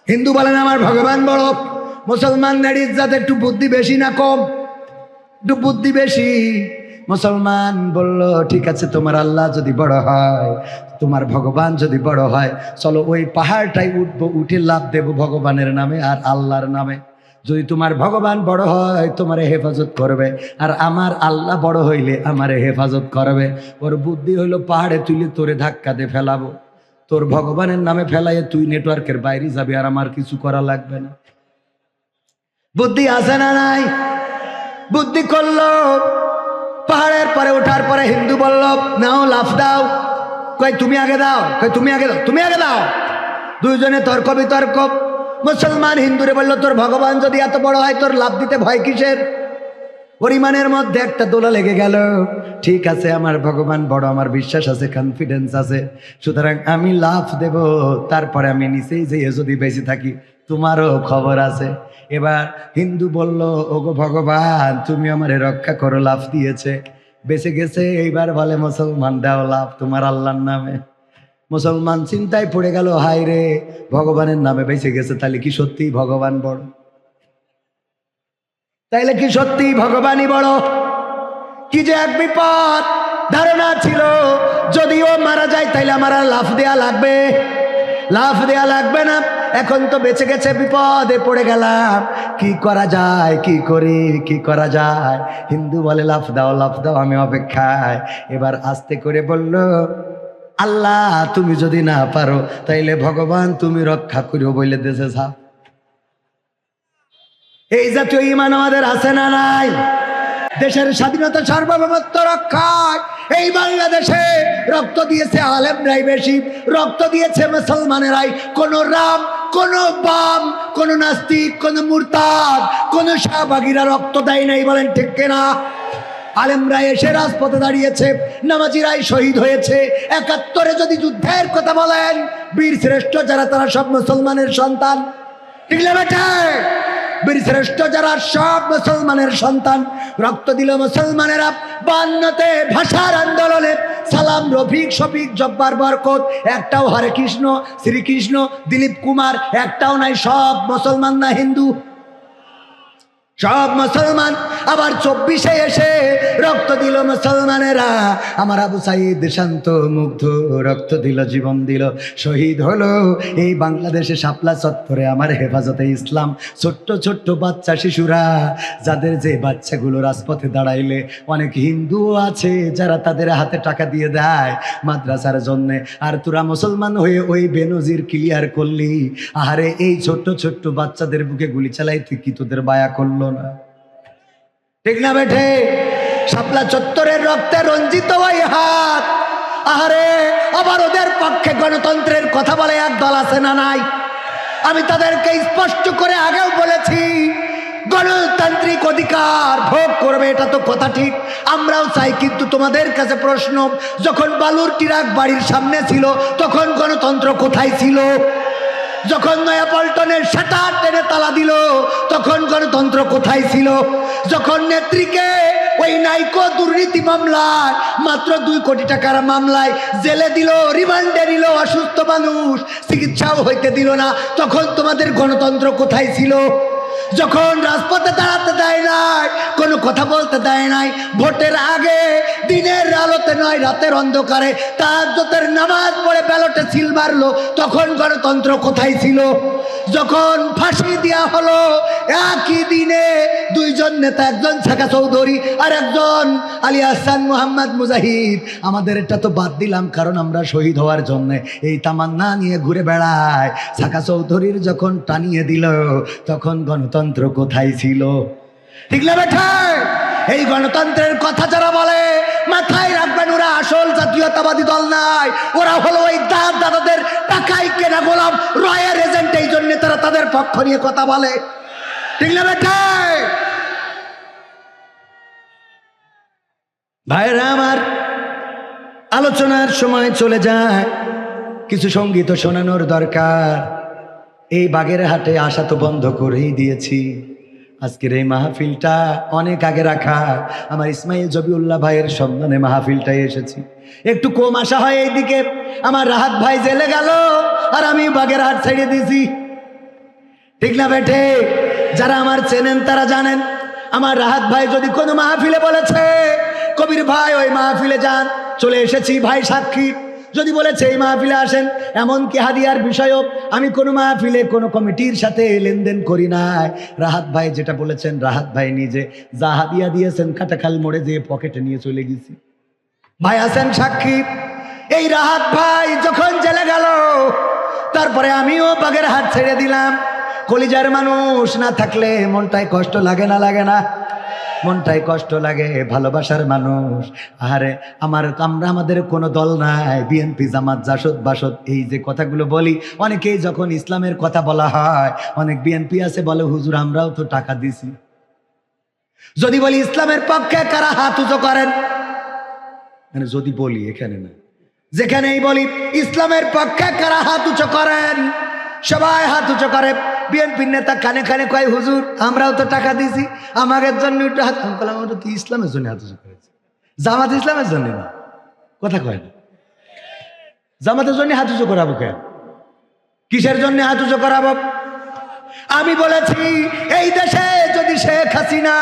হিন্দু বলে না আমার ভগবান বড়। মুসলমানদের ইজ্জত একটু বুদ্ধি বেশি না কম? একটু বুদ্ধি বেশি। মুসলমান বলল, ঠিক আছে, তোমার আল্লাহ যদি বড় হয়, তোমার ভগবান যদি বড় হয়, চলো ওই পাহাড়টাই উঠবো, উঠে লাফ দেব ভগবানের নামে আর আল্লাহর নামে। যদি তোমার ভগবান বড় হয় তোমারে হেফাজত করবে, আর আমার আল্লাহ বড় হইলে আমারে হেফাজত করবে। ওর বুদ্ধি হইলো, পাহাড়ে তুলে তোরে ধাক্কা দিয়ে ফেলাবো, তোর ভগবানের নামে ফেলাইয়ে তুই নেটওয়ার্কের বাইরে যাবি, আর আমার কিছু করা লাগবে না। বুদ্ধি আছে না নাই? বুদ্ধি করলো। পাহাড়ের পরে ওঠার পরে হিন্দু বলল, নাও লাফ দাও। কই তুমি আগে দাও, কই তুমি আগে দাও, তুমি আগে দাও। দুইজনে তর্ক বিতর্ক। মুসলমান হিন্দুরে বলল তোর ভগবান যদি এত বড় হয় তোর লাভ দিতে ভয় কিসের? পরিমাণের মধ্যে একটা দোলা লেগে গেল। ঠিক আছে, আমার ভগবান বড়, আমার বিশ্বাস আছে, কনফিডেন্স আছে, সুতরাং আমি লাভ দেব, তারপরে আমি নিচেই যেয়ে যদি বেঁচে থাকি তোমারও খবর আছে। এবার হিন্দু বলল ওগো ভগবান তুমি আমারে রক্ষা করো, লাভ দিয়েছে, বেঁচে গেছে। এইবার বলে মুসলমান দাও লাভ তোমার আল্লাহর নামে। মুসলমান চিন্তায় পড়ে গেল, হায় রে ভগবানের নামে বেঁচে গেছে, তাহলে কি সত্যি ভগবান বড়? তাইলে কি সত্যি ভগবানই বড়? কি যে এক বিপদ! ধারণা ছিল যদিও মারা যায় তাইলে আমার আর লাফ দেয়া লাগবে, লাফ দেয়া লাগবে না। এখন তো বেঁচে গেছে, বিপদে পড়ে গেলাম, কি করা যায়, কি করি, কি করা যায়? হিন্দু বলে লাফ দাও, লাফ দাও, আমি অপেক্ষায়। এবার আস্তে করে বলল, আল্লাহ তুমি যদি না পারো তাইলে ভগবান তুমি রক্ষা করিও বলে দেশে যা। এই জাতীয় ঈমান আমাদের আছে না নাই? দেশের স্বাধীনতা সার্বভৌমত্ব রক্ষায় এই বাংলাদেশে রক্ত দিয়েছে আলেমরাই বেশি, রক্ত দিয়েছে মুসলমানেরাই। কোন রাম, কোন বাম, কোন নাস্তিক, কোন মুরতাদ, কোন শাহবাগীরা রক্ত দেয় নাই, বলেন ঠিক কিনা? আলেমরা এসে রাজপথে দাঁড়িয়েছে, নামাজিরাই শহীদ হয়েছে। ৭১ যদি যুদ্ধের কথা বলেন, বীর শ্রেষ্ঠ যারা তারা সব মুসলমানের সন্তান, ঠিক না বেটা? বীর শ্রেষ্ঠ যারা সব মুসলমানের সন্তান, রক্ত দিল মুসলমানেরা। ৫২তে ভাষার আন্দোলনে সালাম, রফিক, শফিক, জব্বার, বরকত, একটাও হরে কৃষ্ণ, শ্রীকৃষ্ণ, দিলীপ কুমার একটাও নাই, সব মুসলমান না হিন্দু? সব মুসলমান। আবার ২৪-এ এসে রক্ত দিল মুসলমানেরা। আমার আবু সাইদ শান্ত মুগ্ধ রক্ত দিল, জীবন দিল, শহীদ হলো এই বাংলাদেশে শাপলা চত্বরে আমার হেফাজতে ইসলাম। ছোট্ট ছোট্ট বাচ্চা শিশুরা, যাদের যে বাচ্চাগুলো রাজপথে দাঁড়াইলে অনেক হিন্দুও আছে যারা তাদের হাতে টাকা দিয়ে দেয় মাদ্রাসার জন্যে, আর তোরা মুসলমান হয়ে ওই বেনজির ক্লিয়ার করলি। আহারে এই ছোট্ট ছোট্ট বাচ্চাদের বুকে গুলি চালাইতে কি তোদের বায়া করলো না? ঠিক না বেঠে? শাপলা চত্বরের রক্তে রঞ্জিত ওই হাত। আহারে আবার ওদের পক্ষে গণতন্ত্রের কথা বলে এক দল আছে না নাই? আমি তাদেরকে স্পষ্ট করে আগেও বলেছি, গণতান্ত্রিক অধিকার ভোগ করবে, এটা তো কথা ঠিক, আমরাও চাই। কিন্তু তোমাদের কাছে প্রশ্ন, যখন বালুর ট্রাক বাড়ির সামনে ছিল তখন গণতন্ত্র কোথায় ছিল? যখন নয়াপল্টনের শাটার টেনে তালা দিল তখন গণতন্ত্র কোথায় ছিল? যখন নেত্রীকে ওই নাইকো দুর্নীতি মামলায়, মাত্র ২ কোটি টাকার মামলায় জেলে দিল, রিমান্ডে নিল, অসুস্থ মানুষ চিকিৎসাও হইতে দিল না, তখন তোমাদের গণতন্ত্র কোথায় ছিল? যখন রাজপথে দাঁড়াতে দেয় নাই, কোনো কথা বলতে দেয় নাই, ভোটের আগে দিনের আলোতে নয় রাতের অন্ধকারে তাহাজ্জুদের নামাজ পড়ে ব্যালটে সিল মারলো, তখন গণতন্ত্র কোথায় ছিল? যখন ফাঁসি দেওয়া হলো একই দিনে ২ জন নেতা, একজন ছাকা চৌধুরী আর একজন আলী আহসান মোহাম্মদ মুজাহিদ, আমাদের এটা তো বাদ দিলাম কারণ আমরা শহীদ হওয়ার জন্য এই তামান্না নিয়ে ঘুরে বেড়ায়, ছাকা চৌধুরীর যখন টানিয়ে দিল তখন গণতন্ত্র কোথায় ছিল? ঠিক না বেটা? এই গণতন্ত্রের কথা যারা বলে মাথায় রাখবেন, ওরা আসল জাতীয়তাবাদী দল নাই, ওরা হলো ওই দাদাদের টাকায় কেনা গোলাম রয়ের এজেন্ট। এই জন্য তারা তাদের পক্ষ নিয়ে কথা বলে, ঠিক না বেটা? ভাইরা আমার, আলোচনার সময় চলে যায়, কিছু সঙ্গীত শোনানোর দরকার। এই বাগেরহাটে আসা তো বন্ধ করেই দিয়েছি। আজকের এই মাহফিলটা অনেক আগে রাখা, আমার ইসমাইল জবিউল্লাহ ভাইয়ের সম্মানে মাহফিলটাই এসেছি। একটু কম আসা হয় এইদিকে, আমার রাহাত ভাই জেলে গেল আর আমি বাগেরহাট ছেড়ে দিয়েছি, ঠিক না বেঠে? যারা আমার চেনেন তারা জানেন, আমার রাহাত ভাই যদি কোনো মাহফিলে বলেছে কবির ভাই ওই মাহফিলে যান, চলে এসেছি, ভাই সাক্ষী। যদি বলেছে এই মাহফিলে আসেন, এমনকি হাদিয়ার বিষয়ও আমি কোনো মাহফিলে কোনো কমিটির সাথে লেনদেন করি নাই। রাহাত ভাই যেটা বলেছেন, রাহাত ভাই নিজে যা হাদিয়া দিয়েছেন কাটাখাল মোড়ে যেয়ে পকেটে নিয়ে চলে গেছি, ভাই আছেন সাক্ষী। এই রাহাত ভাই যখন জেলে গেল তারপরে আমিও বাগেরহাট ছেড়ে দিলাম। কলিজার মানুষ না থাকলে মনটায় কষ্ট লাগে না? লাগে না? মনটাই কষ্ট লাগে, ভালোবাসার মানুষ। আরে আমরা আমাদের কোনো দল নাই, বিএনপি জামাত জাসদ বাসদ এই যে কথাগুলো বলি, অনেকেই যখন ইসলামের কথা বলা হয়, অনেক বিএনপি আছে বলে হুজুর আমরাও তো টাকা দিছি। যদি বলি ইসলামের পক্ষে কারা হাত উঁচু করেন, মানে যদি বলি এখানে না, যেখানেই বলি ইসলামের পক্ষে কারা হাত উঁচু করেন, সবাই হাত উঁচু করে। বিএনপির নেতা কানে কানে কয় হুজুর আমরাও তো টাকা দিছি, আমাদের জন্য একটু হাত। আমি বললাম আমরা তো ইসলামের জন্য হাত উঁচু করেছি, জামাত ইসলামের জন্য না। কথা কয় না, জামাতের জন্য হাত উঁচু করাবো কেন? কিসের জন্য হাত উঁচু করাবো? আমি বলেছি এই দেশে যদি শেখ হাসিনা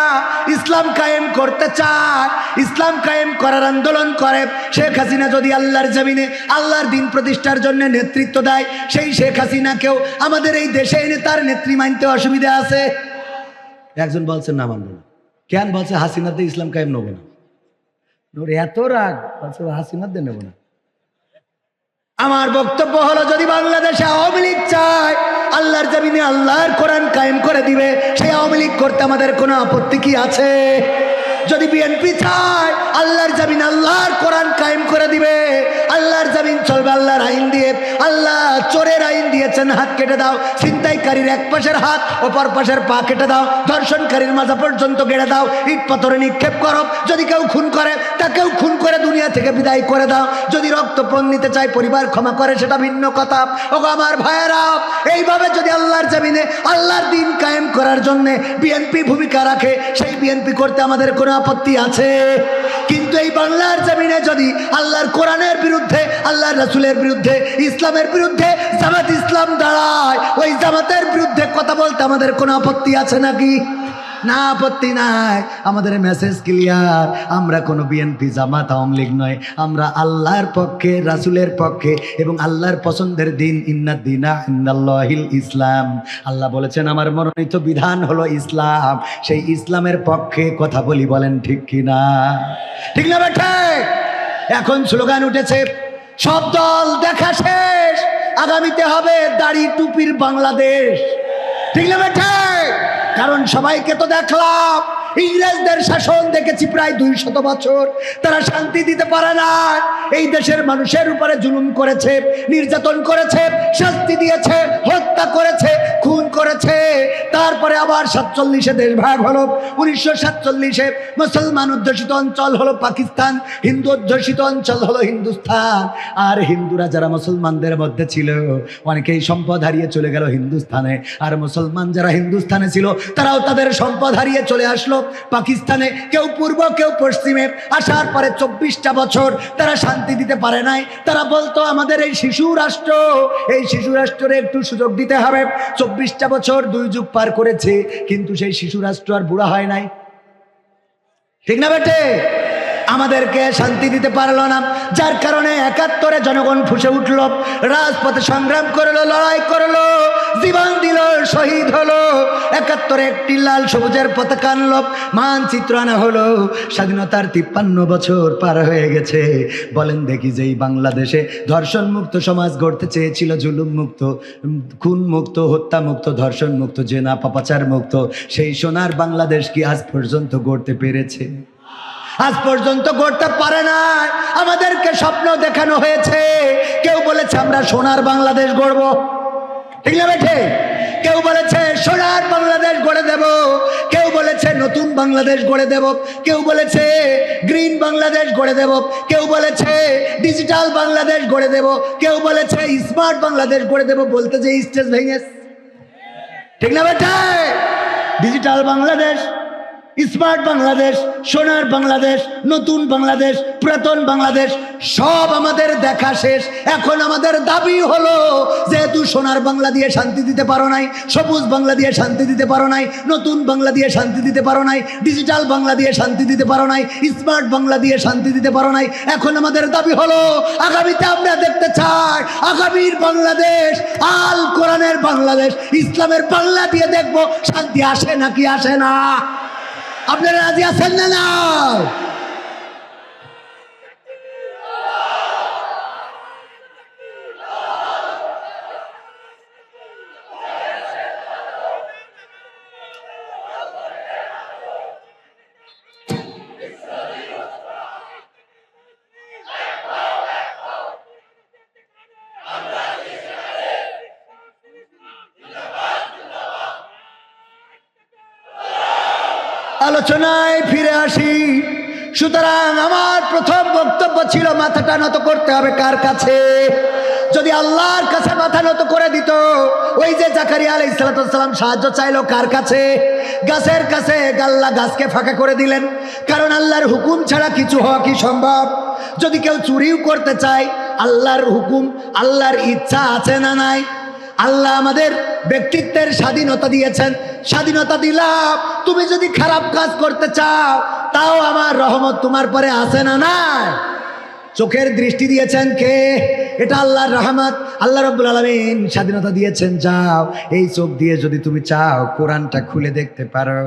ইসলাম কায়েম করতে চায়, ইসলাম কায়েম করার আন্দোলন করে, শেখ হাসিনা যদি আল্লাহর জমিনে আল্লাহর দিন প্রতিষ্ঠার জন্য নেতৃত্ব দেয়, সেই শেখ হাসিনাকেও আমাদের এই দেশে এনে তার নেত্রী মানতে অসুবিধা আছে? একজন বলছে না মানব না। কেন? বলছে হাসিনাতে ইসলাম কায়েম নেব না। এত রাগ, বলছে হাসিনাতে নেব না। আমার বক্তব্য হলো যদি বাংলাদেশে আওয়ামী লীগ চায় আল্লাহর জমিনে আল্লাহর কোরআন কায়েম করে দিবে, সেই আওয়ামী লীগ করতে আমাদের কোনো আপত্তি কি আছে? যদি বিএনপি চায় আল্লাহর জমিন আল্লাহর কোরআন কায়েম করে দিবে, আল্লাহর জমিন চলবে আল্লাহর আইন দিয়ে। আল্লাহ চোরের আইন দিয়েছেন, হাত কেটে দাও, ছিনতাইকারীর এক পাশের হাত অপর পাশের পা কেটে দাও, ধর্ষণকারীর মাজা পর্যন্ত গেড়ে দাও, ইট পাথরে নিক্ষেপ করো, যদি কেউ খুন করে তাকেও খুন করে দুনিয়া থেকে বিদায় করে দাও। যদি রক্তপণ নিতে চায় পরিবার ক্ষমা করে, সেটা ভিন্ন কথা। ওগো আমার ভাইয়েরা, এইভাবে যদি আল্লাহর জমিনে আল্লাহর দিন কায়েম করার জন্য বিএনপি ভূমিকা রাখে, সেই বিএনপি করতে আমাদের কোনো আপত্তি আছে? কিন্তু এই বাংলার জমিনে যদি আল্লাহর কোরআনের বিরুদ্ধে, আল্লাহর রাসূলের বিরুদ্ধে, ইসলামের বিরুদ্ধে জামাত ইসলাম দাঁড়ায়, ওই জামাতের বিরুদ্ধে কথা বলতে আমাদের কোনো আপত্তি আছে নাকি? না, আপত্তি নাই। আমাদের মেসেজ ক্লিয়ার, আমরা কোনো বিএনপি জামাত আওয়ামী লীগ নয়, আমরা আল্লাহর পক্ষে, রাসূলের পক্ষে এবং আল্লাহর পছন্দের দিন, ইন্নাদ দীনা ইনদাল্লাহিল ইসলাম। আল্লাহ বলেছেন আমার মনোনীত বিধান হলো ইসলাম, সেই ইসলামের পক্ষে কথা বলি। বলেন ঠিক কিনা? ঠিক না বেঠে? এখন স্লোগান উঠেছে সব দল দেখা শেষ, আগামীতে হবে দাড়ি টুপির বাংলাদেশ। ঠিক না বেঠে? কারণ সবাইকে তো দেখলাম, ইংরেজদের শাসন দেখেছি প্রায় 200 বছর, তারা শান্তি দিতে পারে না। এই দেশের মানুষের উপরে জুলুম করেছে, নির্যাতন করেছে, শাস্তি দিয়েছে, হত্যা করেছে, খুন করেছে। তারপরে আবার 47-এ দেশ ভাগ হলো। 1947-এ মুসলমান অধ্যুষিত অঞ্চল হলো পাকিস্তান, হিন্দু অধ্যুষিত অঞ্চল হলো হিন্দুস্তান। আর হিন্দুরা যারা মুসলমানদের মধ্যে ছিল, অনেকেই সম্পদ হারিয়ে চলে গেল হিন্দুস্তানে। আর মুসলমান যারা হিন্দুস্তানে ছিল, তারাও তাদের সম্পদ হারিয়ে চলে আসলো পাকিস্তানে, কেউ পূর্ব কেউ পশ্চিমে। আসার পরে 24টা বছর তারা শান্তি দিতে পারে নাই। তারা বলতো আমাদের এই শিশু রাষ্ট্র, এই শিশু রাষ্ট্রে একটু সুযোগ দিতে হবে। 24টা বছর 2 যুগ পার করেছে, কিন্তু সেই শিশু রাষ্ট্র আর বুড়া হয় নাই। ঠিক না বেটে? আমাদেরকে শান্তি দিতে পারলো না, যার কারণে 71-এ জনগণ ফুঁসে উঠল, রাজপথে সংগ্রাম করলো, লড়াই করলো, জীবন দিল, শহীদ হলো। 71-এ একটি লাল সবুজের পতাকা আনলো, মানচিত্র আনা হলো। স্বাধীনতার 53 বছর পার হয়ে গেছে। বলেন দেখি, যেই বাংলাদেশে ধর্ষণ মুক্ত সমাজ গড়তে চেয়েছিল, জুলুম মুক্ত, খুন মুক্ত, হত্যা মুক্ত, ধর্ষণ মুক্ত, জেনা পাপাচার মুক্ত, সেই সোনার বাংলাদেশ কি আজ পর্যন্ত গড়তে পেরেছে? আজ পর্যন্ত গড়তে পারে না। আমাদেরকে স্বপ্ন দেখানো হয়েছে, কেউ বলেছে আমরা সোনার বাংলাদেশ গড়ব। ঠিক না বেঠে? কেউ বলেছে সোনার বাংলাদেশ গড়ে দেব, কেউ বলেছে নতুন বাংলাদেশ গড়ে দেব, কেউ বলেছে গ্রিন বাংলাদেশ গড়ে দেব, কেউ বলেছে ডিজিটাল বাংলাদেশ গড়ে দেব, কেউ বলেছে স্মার্ট বাংলাদেশ গড়ে দেব। বলতে যে স্টেজ ভেঙে। ঠিক না বেঠে? ডিজিটাল বাংলাদেশ, স্মার্ট বাংলাদেশ, সোনার বাংলাদেশ, নতুন বাংলাদেশ, পুরাতন বাংলাদেশ, সব আমাদের দেখা শেষ। এখন আমাদের দাবি হলো, যেহেতু সোনার বাংলা দিয়ে শান্তি দিতে পারো নাই, সবুজ বাংলা দিয়ে শান্তি দিতে পারো নাই, নতুন বাংলা দিয়ে শান্তি দিতে পারো নাই, ডিজিটাল বাংলা দিয়ে শান্তি দিতে পারো নাই, স্মার্ট বাংলা দিয়ে শান্তি দিতে পারো নাই, এখন আমাদের দাবি হলো আগামীতে আমরা দেখতে চাই আগামীর বাংলাদেশ আল কোরআনের বাংলাদেশ, ইসলামের বাংলা দিয়ে দেখবো শান্তি আসে নাকি আসে না। আপনারা রাজি আছেন না? না আলোচনায় ফিরে আসি। সুতরাং আমার প্রথম বক্তব্য ছিল মাথাটা নত করতে হবে কার কাছে? যদি আল্লাহর কাছে মাথা নত করে দিত, ওই যে জাকারিয়া আলাইহিস সালাম সাহায্য চাইলো কার কাছে? গাছের কাছে। আল্লাহ গাছকে ফাঁকা করে দিলেন, কারণ আল্লাহর হুকুম ছাড়া কিছু হওয়া কি সম্ভব? যদি কেউ চুরিও করতে চায়, আল্লাহর হুকুম, আল্লাহর ইচ্ছা আছে না নাই? আল্লাহ আমাদের ব্যক্তিত্বের স্বাধীনতা দিয়েছেন, স্বাধীনতা দিলাম। তুমি যদি খারাপ কাজ করতে চাও, তাও আমার রহমত তোমার পরে আছে না নাই? চোখের দৃষ্টি দিয়েছেন কে? এটা আল্লাহর রহমত। আল্লাহ রাব্বুল আলামিন স্বাধীনতা দিয়েছেন, যাও এই চোখ দিয়ে যদি তুমি চাও কোরআনটা খুলে দেখতে পারো,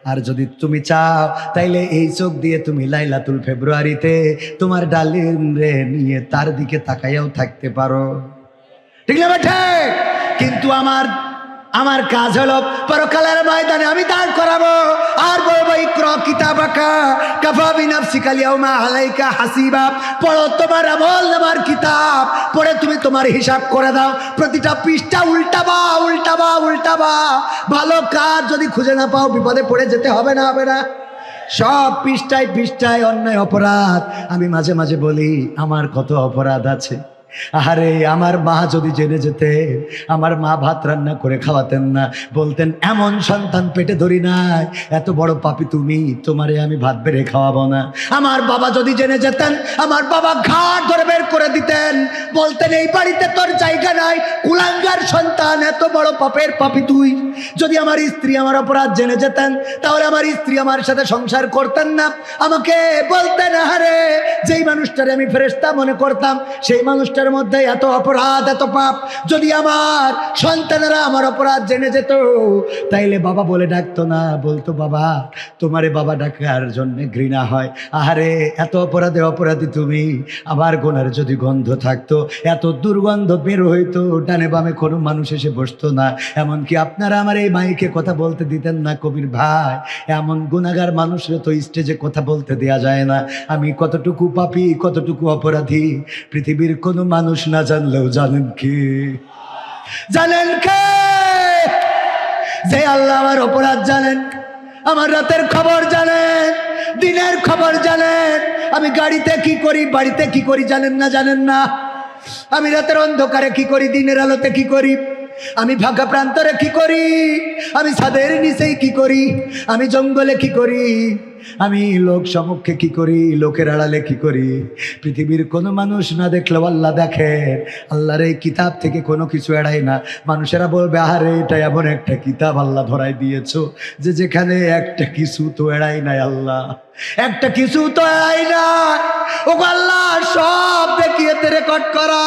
আর যদি তুমি চাও তাইলে এই চোখ দিয়ে তুমি লাইলাতুল ফেব্রুয়ারিতে তোমার ডালিম রে নিয়ে তার দিকে তাকাইয়াও থাকতে পারো। ঠিক না ঠিক? কিন্তু আমার কাজ হলো পরকালের ময়দানে আমি দাঁড় করাবো আর বলবো ইকরা কিতাবাকা কাফা বিনাফসিকা আল-ইয়াওমা আলাইকা হাসিবা। পড়ো তোমার আমল নামার কিতাব, পড়ে তুমি তোমার হিসাব করে দাও। প্রতিটা পৃষ্ঠা উল্টাবা উল্টাবা উল্টাবা। ভালো কাজ যদি খুঁজে না পাও, বিপদে পড়ে যেতে হবে না? হবে না? সব পৃষ্ঠায় পৃষ্ঠায় অন্যায় অপরাধ। আমি মাঝে মাঝে বলি আমার কত অপরাধ আছে। আরে আমার মা যদি জেনে যেতেন, আমার মা ভাত রান্না করে খাওয়াতেন না, বলতেন এমন সন্তান পেটে ধরি নাই, এত বড় পাপী তুমি, তোমারে আমি ভাত বেড়ে খাওয়াবো না। আমার বাবা যদি জেনে যেতেন, আমার বাবা ঘাট ধরে বের করে দিতেন, বলতেন এই বাড়িতে তোর জায়গা নাই, কুলাঙ্গার সন্তান, এত বড় পাপের পাপী তুই। যদি আমার স্ত্রী আমার অপরাধ জেনে যেতেন, তাহলে আমার স্ত্রী আমার সাথে সংসার করতেন না, আমাকে বলতেন আরে যেই মানুষটারে আমি ফেরেশতা মনে করতাম, সেই মানুষটা মধ্যে এত অপরাধ, এত পাপ। যদি আমার সন্তানেরা আমার অপরাধ জেনে যেত, তাইলে বাবা বলে ডাকতো না, বলতো বাবা তোমারে বাবা ডাকার জন্য ঘৃণা হয়। আরে এত অপরাধে অপরাধী তুমি, আবার গোনার যদি গন্ধ থাকতো, এত দুর্গন্ধ বের হইতো, ডানে বামে কোনো মানুষ এসে বসতো না। এমনকি আপনারা আমার এই মাইকে কথা বলতে দিতেন না কবির ভাই। এমন গুনাহগার মানুষরা তো স্টেজে কথা বলতে দেয়া যায় না। আমি কতটুকু পাপী, কতটুকু অপরাধী, পৃথিবীর কোনো মানুষ না জানলেও জানেন কে? জানেন কে? যে আল্লাহ আমার অপরাধ জানেন, আমার রাতের খবর জানেন, দিনের খবর জানেন, আমি গাড়িতে কি করি, বাড়িতে কি করি জানেন না? জানেন না? আমি রাতের অন্ধকারে কি করি, দিনের আলোতে কি করি, আমি ফাঁকা প্রান্তরে কি করি, আমি ছাদের নিচেই কি করি, আমি জঙ্গলে কি করি, আমি লোক সম্মুখে কি করি, লোকের আড়ালে কি করি, পৃথিবীর কোনো মানুষ না দেখলেও আল্লাহ দেখেন। আল্লাহর এই কিতাব থেকে কোনো কিছু এড়াই না। মানুষেরা বলবে আরে এটা এমন একটা কিতাব আল্লাহ ধরাই দিয়েছো যে যেখানে একটা কিছু তো এড়াই নাই, আল্লাহ একটা কিছু তো এড়াই না। ও আল্লাহ সব দেখিয়েতে রেকর্ড করা।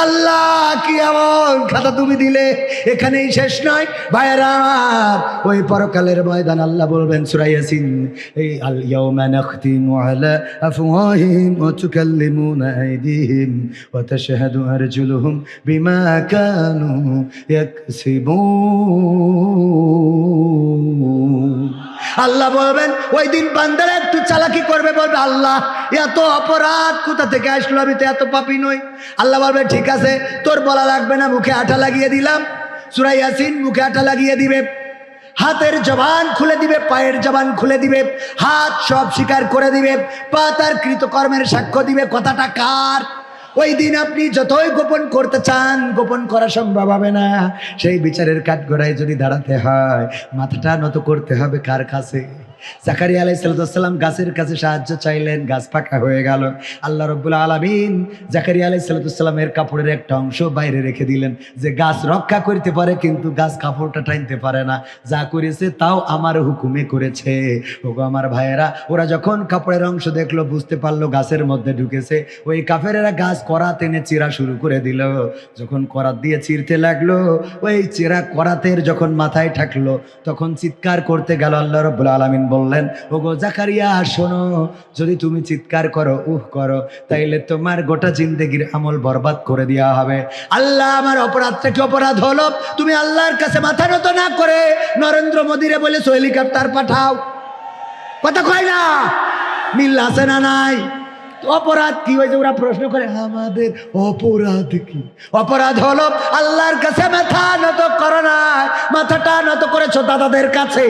আল্লাহ কি এমন খাতা তুমি দিলে, এখানেই শেষ নয় ভাইরা। ওই পরকালের ময়দান আল্লাহ বলবেন সূরা ইয়াসিন, এই আল ইয়াউমা নাখতিমু আলা আফওয়াহিহিম ওয়া তুকাল্লিমুনা আইদিহিম ওয়া তাশহাদু আরজুলুহুম বিমা কানু ইয়াকসিবুন। আল্লাহ বলবেন ওই দিন বান্দারা একটু চালাকি করবে, বলবে আল্লাহ এত অপরাধ কোথা থেকে আসলো, আমি তো এত পাপী নই। আল্লাহ বলবে ঠিক আছে, তোর বলা লাগবে না, মুখে আঠা লাগিয়ে দিলাম। সূরা ইয়াসিন মুখে আঠা লাগিয়ে দিবে, হাতের জবান খুলে দিবে, পায়ের জবান খুলে দিবে, হাত সব স্বীকার করে দিবে, পা তার কৃতকর্মের সাক্ষ্য দিবে। কথাটা কার? ওই দিন আপনি যতই গোপন করতে চান, গোপন করা সম্ভব হবে না। সেই বিচারের কাঠগড়ায় যদি দাঁড়াতে হয়, মাথাটা নত করতে হবে কার কাছে? জাকারিয়া আলাইহিস সালাম গাছের কাছে সাহায্য চাইলেন, গাছ পাকা হয়ে গেল। আল্লাহ রাব্বুল আলামিন জাকারিয়া আলাইহিস সালামের কাপড়ের একটা অংশ বাইরে রেখে দিলেন, যে গাছ রক্ষা করতে পারে কিন্তু গাছ কাপড়টা টানতে পারে না। যা করেছে তাও আমার হুকুমে করেছে। ওগো আমার ভাইয়েরা, ওরা যখন কাপড়ের অংশ দেখলো, বুঝতে পারলো গাছের মধ্যে ঢুকেছে, ওই কাফেরেরা গাছ করাত এনে চিরা শুরু করে দিল। যখন করাত দিয়ে চিরতে লাগলো, ওই চিরা করাতের যখন মাথায় ঠাকলো, তখন চিৎকার করতে গেল। আল্লাহ রাব্বুল আলামিন বললেন, ওগো জাকারিয়া শোনো, যদি তুমি চিৎকার করো, করো, তাইলে তোমার গোটা জিন্দেগির আমল বরবাদ করে দেওয়া হবে। আল্লাহ আমার অপরাধটা কি অপরাধ হলো? তুমি আল্লাহর কাছে মাথা নত না করে নরেন্দ্র মোদীরে বলেছো হেলিকপ্টার পাঠাও। কথা কয় না? মিল আছে না নাই? অপরাধ কি হয়েছে? ওরা প্রশ্ন করে আমাদের অপরাধ কি? অপরাধ হলো আল্লাহর কাছে মাথা নত করো না, মাথাটা নত করেছো দাদাদের কাছে।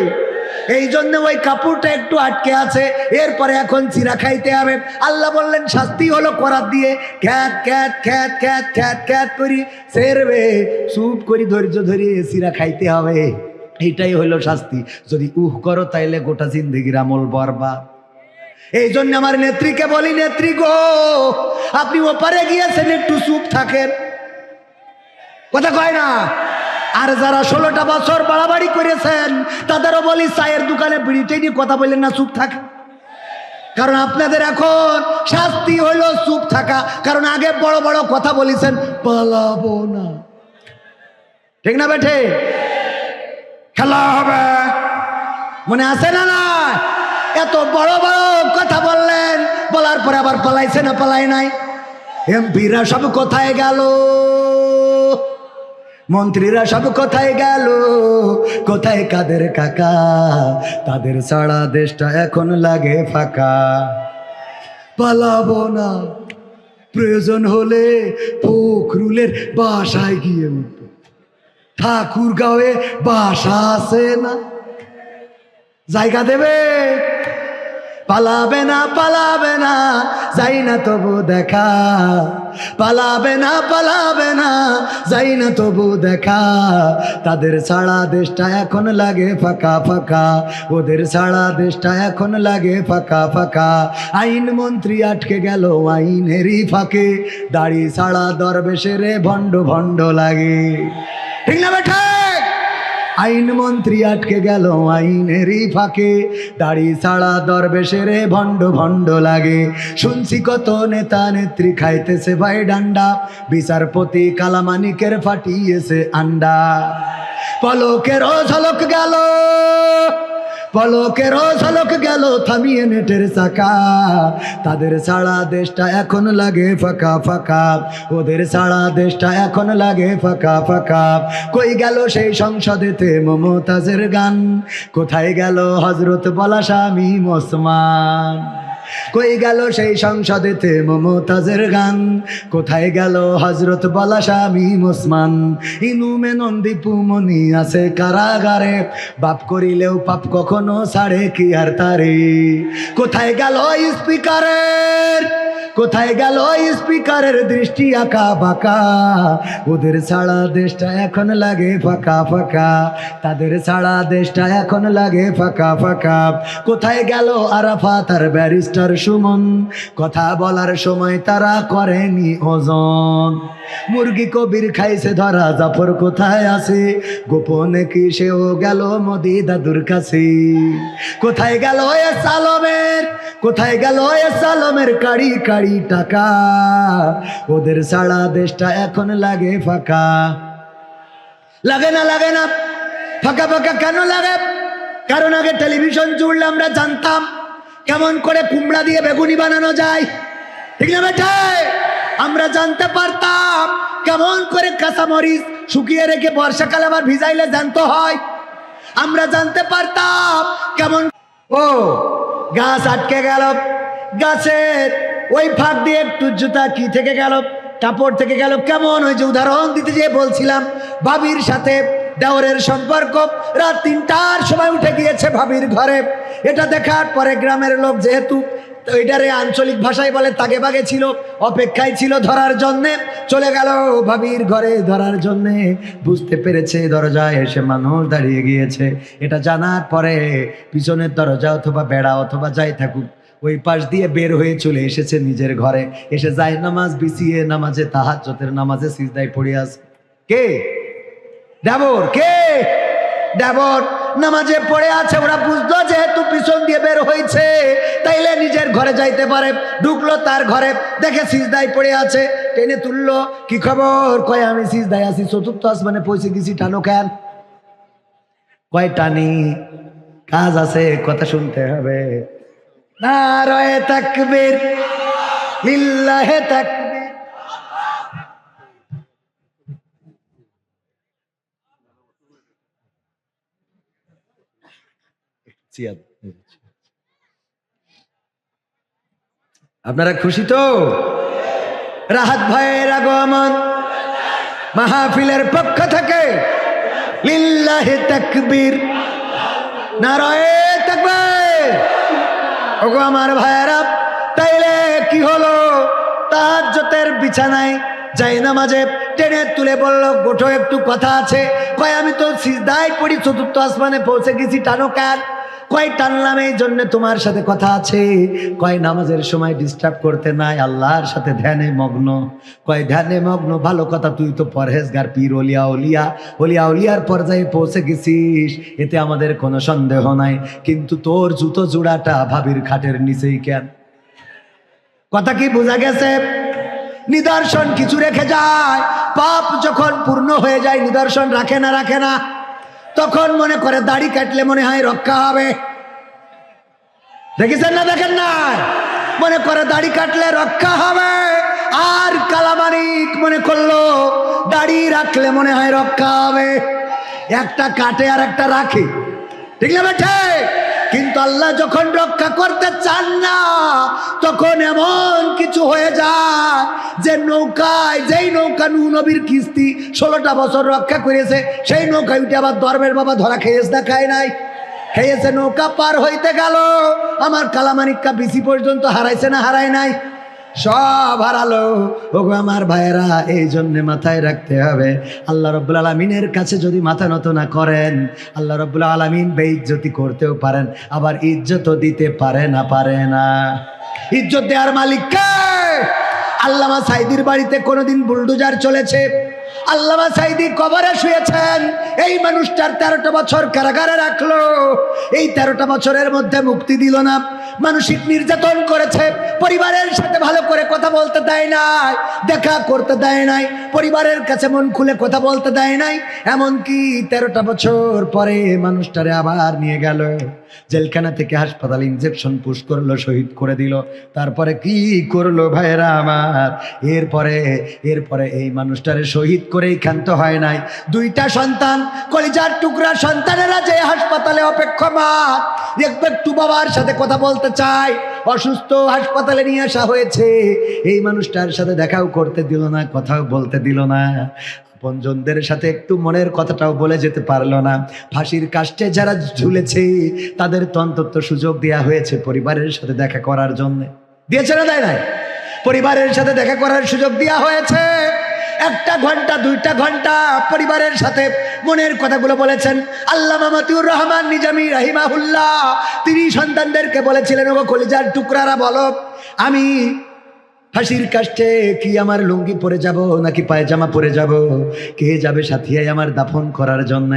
এই জন্য ওই কাপড়টা একটু আটকে আছে, এরপরে এখন চিরা খাইতে হবে। আল্লাহ বললেন শাস্তি হলো করাত দিয়ে খ্যাত খ্যাত খ্যাত খ্যাত খ্যাত খ্যাত করি সেরবে চুপ করি ধৈর্য ধরিয়ে চিরা খাইতে হবে। এইটাই হইল শাস্তি। যদি উহ করো তাইলে গোটা জিন্দেগির আমল বরবাদ। এই জন্য আমার নেত্রীকে বলি, নেত্রী গো, আপনি ওপারে গিয়েছেন, একটু চুপ থাকেন, কথা কয় না। আর যারা 16টা বছর বাড়াবাড়ি করেছেন তাদেরও বলি চায়ের দোকানে বিড়িতে নিয়ে কথা বললেন না, চুপ থাক। কারণ আপনাদের এখন শাস্তি হইল চুপ থাকা। কারণ আগে বড় বড় কথা বলেছেন, পালাবো না, ঠিক না বেঠে? খেলা হবে, মনে আছে না? না, এত বড় বড় কথা বললেন, বলার পরে আবার পালাইছে না পালাই নাই? এমপিরা সব কোথায় গেল? মন্ত্রীরা সব কোথায় গেল? কোথায় কাদের কাকা? তাদের সারা দেশটা এখন লাগে ফাঁকা। পালাবো না, প্রয়োজন হলে ফখরুলের বাসায় গিয়ে উঠব। ঠাকুর গাঁয়ে বাসা আছে না, জায়গা দেবে? পালাবে না, পালাবে না, যাই না তবু দেখা। পালাবে না, পালাবে না, যাই না তবু দেখা। তাদের সারা দেশটা এখন লাগে ফাঁকা ফাঁকা, ওদের সারা দেশটা এখন লাগে ফাঁকা ফাঁকা। আইন মন্ত্রী আটকে গেল আইনেরই ফাঁকে, দাড়ি সারা দরবেশের ভণ্ড ভণ্ড লাগে, ঠিক না বেঠা? আইন মন্ত্রী আটকে গেল আইনেরই ফাঁকে, দাড়ি ছাড়া দরবেশের ভণ্ড ভণ্ড লাগে। শুনছি কত নেতা নেত্রী খাইতেছে ভাই ডান্ডা, বিচারপতি কালামানিকের ফাটিয়েছে আন্ডা। পলকেরও ঝলক গেল, পলকেরও ঝলক গেল থামিয়ে নেটের চাকা। তাদের সারা দেশটা এখন লাগে ফাঁকা ফাঁকা, ওদের সারা দেশটা এখন লাগে ফাঁকা ফাঁকা। কই গেল সেই সংসদেতে মমতাজের গান? কোথায় গেল হজরত বলা শামীম ওসমান? কই গেল সেই সংসদেতে মমতাজের গান? কোথায় গেল হজরত বলা শামীম ওসমান? ইনুমে নন্দীপু মনি আছে কারাগারে, বাপ করিলেও পাপ কখনো ছাড়ে কি আর তারে। কোথায় গেল স্পিকারের, কোথায় গেল স্পিকারের দৃষ্টি আঁকা বাঁকা? ওদের সারা দেশটা এখন লাগে ফাঁকা ফাঁকা, তাদের সারা দেশটা এখন লাগে ফাঁকা ফাঁকা। কোথায় গেল আরাফাত আর ব্যারিস্টার সুমন? কথা বলার সময় তারা করেনি ওজন। মুরগি কবির খাইছে ধরা, জাফর কোথায় আছে? গোপনে কি সেও গেল মোদি দাদুর কাছে? কোথায় গেল এ সালমের, কোথায় গেল এ সালমের কাড়ি কাড়ি টাকা? ওদের সারা দেশটা এখন লাগে ফাঁকা। লাগে না, লাগে না, ফাঁকা ফাঁকা কেন লাগে? কারণ আগে টেলিভিশন জুড়লে আমরা জানতাম কেমন করে কুমড়া দিয়ে বেগুনি বানানো যায়, ঠিক না বেটা? আমরা জানতে পারতাম কেমন করে কাঁচামরিচ শুকিয়ে রেখে বর্ষাকালে আবার ভিজাইলে জ্যান্ত হয়। আমরা জানতে পারতাম কেমন। ও গাছ আটকে গেল, গাছের ওই ফাঁক দিয়ে একটু জুতা কি থেকে গেল, কাপড় থেকে গেল। কেমন ওই যে উদাহরণ দিতে যেয়ে বলছিলাম, ভাবির সাথে দেওরের সম্পর্ক। রাত 3টার সময় উঠে গিয়েছে ভাবির ঘরে। এটা দেখার পরে গ্রামের লোক যেহেতু এটারে আঞ্চলিক ভাষায় বলে তাগে বাগে ছিল, অপেক্ষায় ছিল ধরার জন্যে। চলে গেল ভাবির ঘরে ধরার জন্যে। বুঝতে পেরেছে দরজায় এসে মানুষ দাঁড়িয়ে গিয়েছে। এটা জানার পরে পিছনের দরজা অথবা বেড়া অথবা যাই থাকুক ওই পাশ দিয়ে বের হয়ে চলে এসেছে নিজের ঘরে। এসে যায় নামাজ বিছিয়ে নামাজে তাহাজ্জুদের নামাজে সিজদায় পড়ে আছে। কে? দেবর। কে? দেবর নামাজে পড়ে আছে। ওরা বুঝলো যেহেতু পিছন দিয়ে বের হয়েছে তাইলে নিজের ঘরে যাইতে পারে। ঢুকলো তার ঘরে, দেখে সিজদায় পড়ে আছে। টেনে তুললো, কি খবর? কয় আমি সিজদায় আছি, চতুর্থ আসমানে পৌঁছে গেছি। টানো কেন? কয় টানি, কাজ আছে, কথা শুনতে হবে। নারায়ে তাকবীর, লিল্লাহে তাকবীর। আপনারা খুশি তো? রাহাত ভাইয়ের আগমন মাহফিলের পক্ষ থেকে লিল্লাহে তাকবীর, নারায়ে তাকবীর। ওগো আমার ভাইয়েরা, তাইলে কি হলো? তাহাজ্জুদের বিছানায় যাই নামাজে টেনে তুলে বলল, গোঠো একটু কথা আছে। কয় আমি তো সিজদায় পড়ি, চতুর্থ আসমানে পৌঁছে গেছি, টানো কেন? কয় টানলাম এই জন্য তোমার সাথে কথা আছে। কয় নামাজের সময় ডিস্টার্ব করতে নাই, আল্লাহর সাথে ধ্যানে মগ্ন। কয় ধ্যানে মগ্ন ভালো কথা, তুই তো পরহেজগার পীর ওলিয়া উলিয়া ওলিয়া উলিয়ার পর্যায়ে পৌঁছে গেছিস, এতে আমাদের কোনো সন্দেহ নাই, কিন্তু তোর জুতো জোড়াটা ভাবির খাটের নিচেই কেন? কথা কি বোঝা গেছে? নিদর্শন কিছু রেখে যায়, পাপ যখন পূর্ণ হয়ে যায় নিদর্শন রাখে না, রাখে না। তখন মনে করে দাড়ি কাটলে মনে হয় রক্ষা হবে। দেখেছেন না? দেখেন না? মনে করে দাড়ি কাটলে রক্ষা হবে। আর কালামানিক মনে করলো দাড়ি রাখলে মনে হয় রক্ষা হবে। একটা কাটে আর একটা রাখে, ঠিক না বেঠে? কিন্তু আল্লাহ যখন রক্ষা করতে চান না, তখন এমন কিছু হয়ে যায় যে নৌকায়, যেই নৌকা নূহ নবীর কিস্তি 16টা বছর রক্ষা করেছে, সেই নৌকায় উঠে আবার ধর্মের বাবা ধরা খেয়েছে না খায় নাই? খেয়েছে। নৌকা পার হইতে গেল, আমার কালামানিক্কা বিসি পর্যন্ত হারাইছে না হারায় নাই? সব হারালো। ওগো আমার ভাইয়েরা, এই জন্য মাথায় রাখতে হবে, আল্লাহ রাব্বুল আলামিনের কাছে যদি মাথা নত না করেন, আল্লাহ রাব্বুল আলামিন বেইজ্জতি করতেও পারেন, আবার ইজ্জতও দিতে পারে না, পারে না। ইজ্জত দেওয়ার মালিক কে? আল্লামা সাইদির বাড়িতে কোনোদিন বুলডোজার চলেছে? আল্লামা সাইদি কবরে শুয়েছেন, এই মানুষটার 13টা বছর কারাগারে রাখলো। এই 13টা বছরের মধ্যে মুক্তি দিল না, মানসিক নির্যাতন করেছে, পরিবারের সাথে ভালো করে কথা বলতে দেয় নাই, দেখা করতে দেয় নাই, পরিবারের কাছে মন খুলে কথা বলতে দেয় নাই। এমনকি 13টা বছর পরে মানুষটারে আবার নিয়ে গেল জেলখানা থেকে হাসপাতাল, ইনজেকশন পুশ করলো, শহীদ করে দিল। তারপরে কি করলো ভাইরা আমার? এরপরে এই মানুষটারে শহীদ করেই ক্ষান্ত হয় নাই। 2টা সন্তান, কলিজার টুকরা সন্তানেরা যে হাসপাতালে অপেক্ষমান, একটু বাবার সাথে কথা বলতে চায়, অসুস্থ, হাসপাতালে নিয়ে আসা হয়েছে, এই মানুষটার সাথে দেখাও করতে দিল না, কথাও বলতে দিল না, আপনজনদের সাথে একটু মনের কথাটাও বলে যেতে পারলো না। ফাঁসির কাস্টে যারা ঝুলেছে তাদের তো অন্তত সুযোগ দেওয়া হয়েছে পরিবারের সাথে দেখা করার জন্য। দিয়েছে না, দেয় নাই? পরিবারের সাথে দেখা করার সুযোগ দেওয়া হয়েছে। 1 ঘন্টা 2টা ঘন্টা পরিবারের সাথে মনের কথাগুলো বলেছেন। আল্লামা মতিউর রহমান নিজামী রাহিমাহুল্লাহ তিনি সন্তানদেরকে বলেছিলেন, ওগো কলিজার টুকরারা বলো, আমি ফাঁসির কাস্টে কি আমার লুঙ্গি পরে যাব নাকি পায়জামা পরে যাব? কে যাবে সাথে আমার দাফন করার জন্য?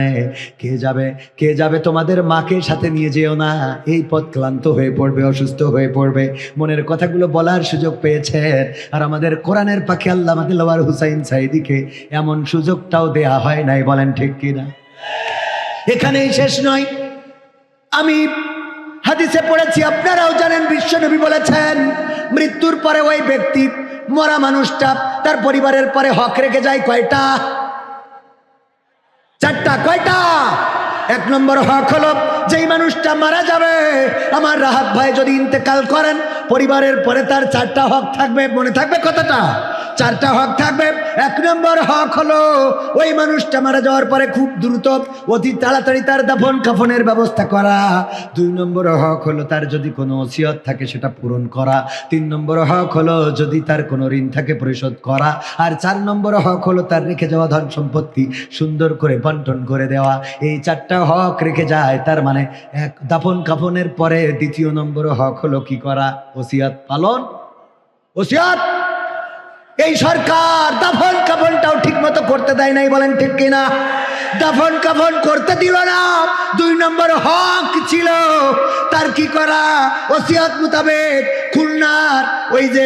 কে যাবে? তোমাদের মাকে সাথে নিয়ে যেও না, এই পথ ক্লান্ত হয়ে পড়বে, অসুস্থ হয়ে পড়বে। মনের কথাগুলো বলার সুযোগ পেয়েছেন। আর আমাদের কোরআনের পাখি আল্লামা দিলওয়ার হুসাইন সাইদিকে এমন সুযোগটাও দেয়া হয় নাই, বলেন ঠিক কিনা? এখানেই শেষ নয়, আমি হাদিসে পড়েছি, আপনারাও জানেন, বিশ্বনবী বলেছেন, মৃত্যুর পরে ওই ব্যক্তি, মরা মানুষটা তার পরিবারের পরে হক রেখে যায় কয়টা? 4টা। কয়টা? 1 নম্বর হক হলো, যেই মানুষটা মারা যাবে, আমার রাহাত ভাই যদি ইন্তেকাল করেন, পরিবারের পরে তার 4টা হক থাকবে। মনে থাকবে কথাটা? 4টা হক থাকবে। 1 নম্বর হক হলো, ওই মানুষটা মারা যাওয়ার পরে খুব দ্রুত, অতি তাড়াতাড়ি তার দাফন কাফনের ব্যবস্থা করা। 2 নম্বর হক হলো, তার যদি কোনো ওসিয়ত থাকে সেটা পূরণ করা। 3 নম্বর হক হলো, যদি তার কোনো ঋণ থাকে পরিশোধ করা। আর 4 নম্বর হক হলো, তার রেখে যাওয়া ধন সম্পত্তি সুন্দর করে বন্টন করে দেওয়া। এই 4টা হক রেখে যায়, তার মানে দাফন কাফনের পরে 2য় নম্বর হক হলো কি করা? ওসিয়ত পালন। ওসিয়ত। এই সরকার দাফন কাফনটাও ঠিক মতো করতে দেয় নাই, বলেন ঠিক কিনা? দাফন কাফন করতে দিল না। 2 নম্বর হক ছিল তার কি করা? ওসিয়ত মোতাবেক খুলনার ওই যে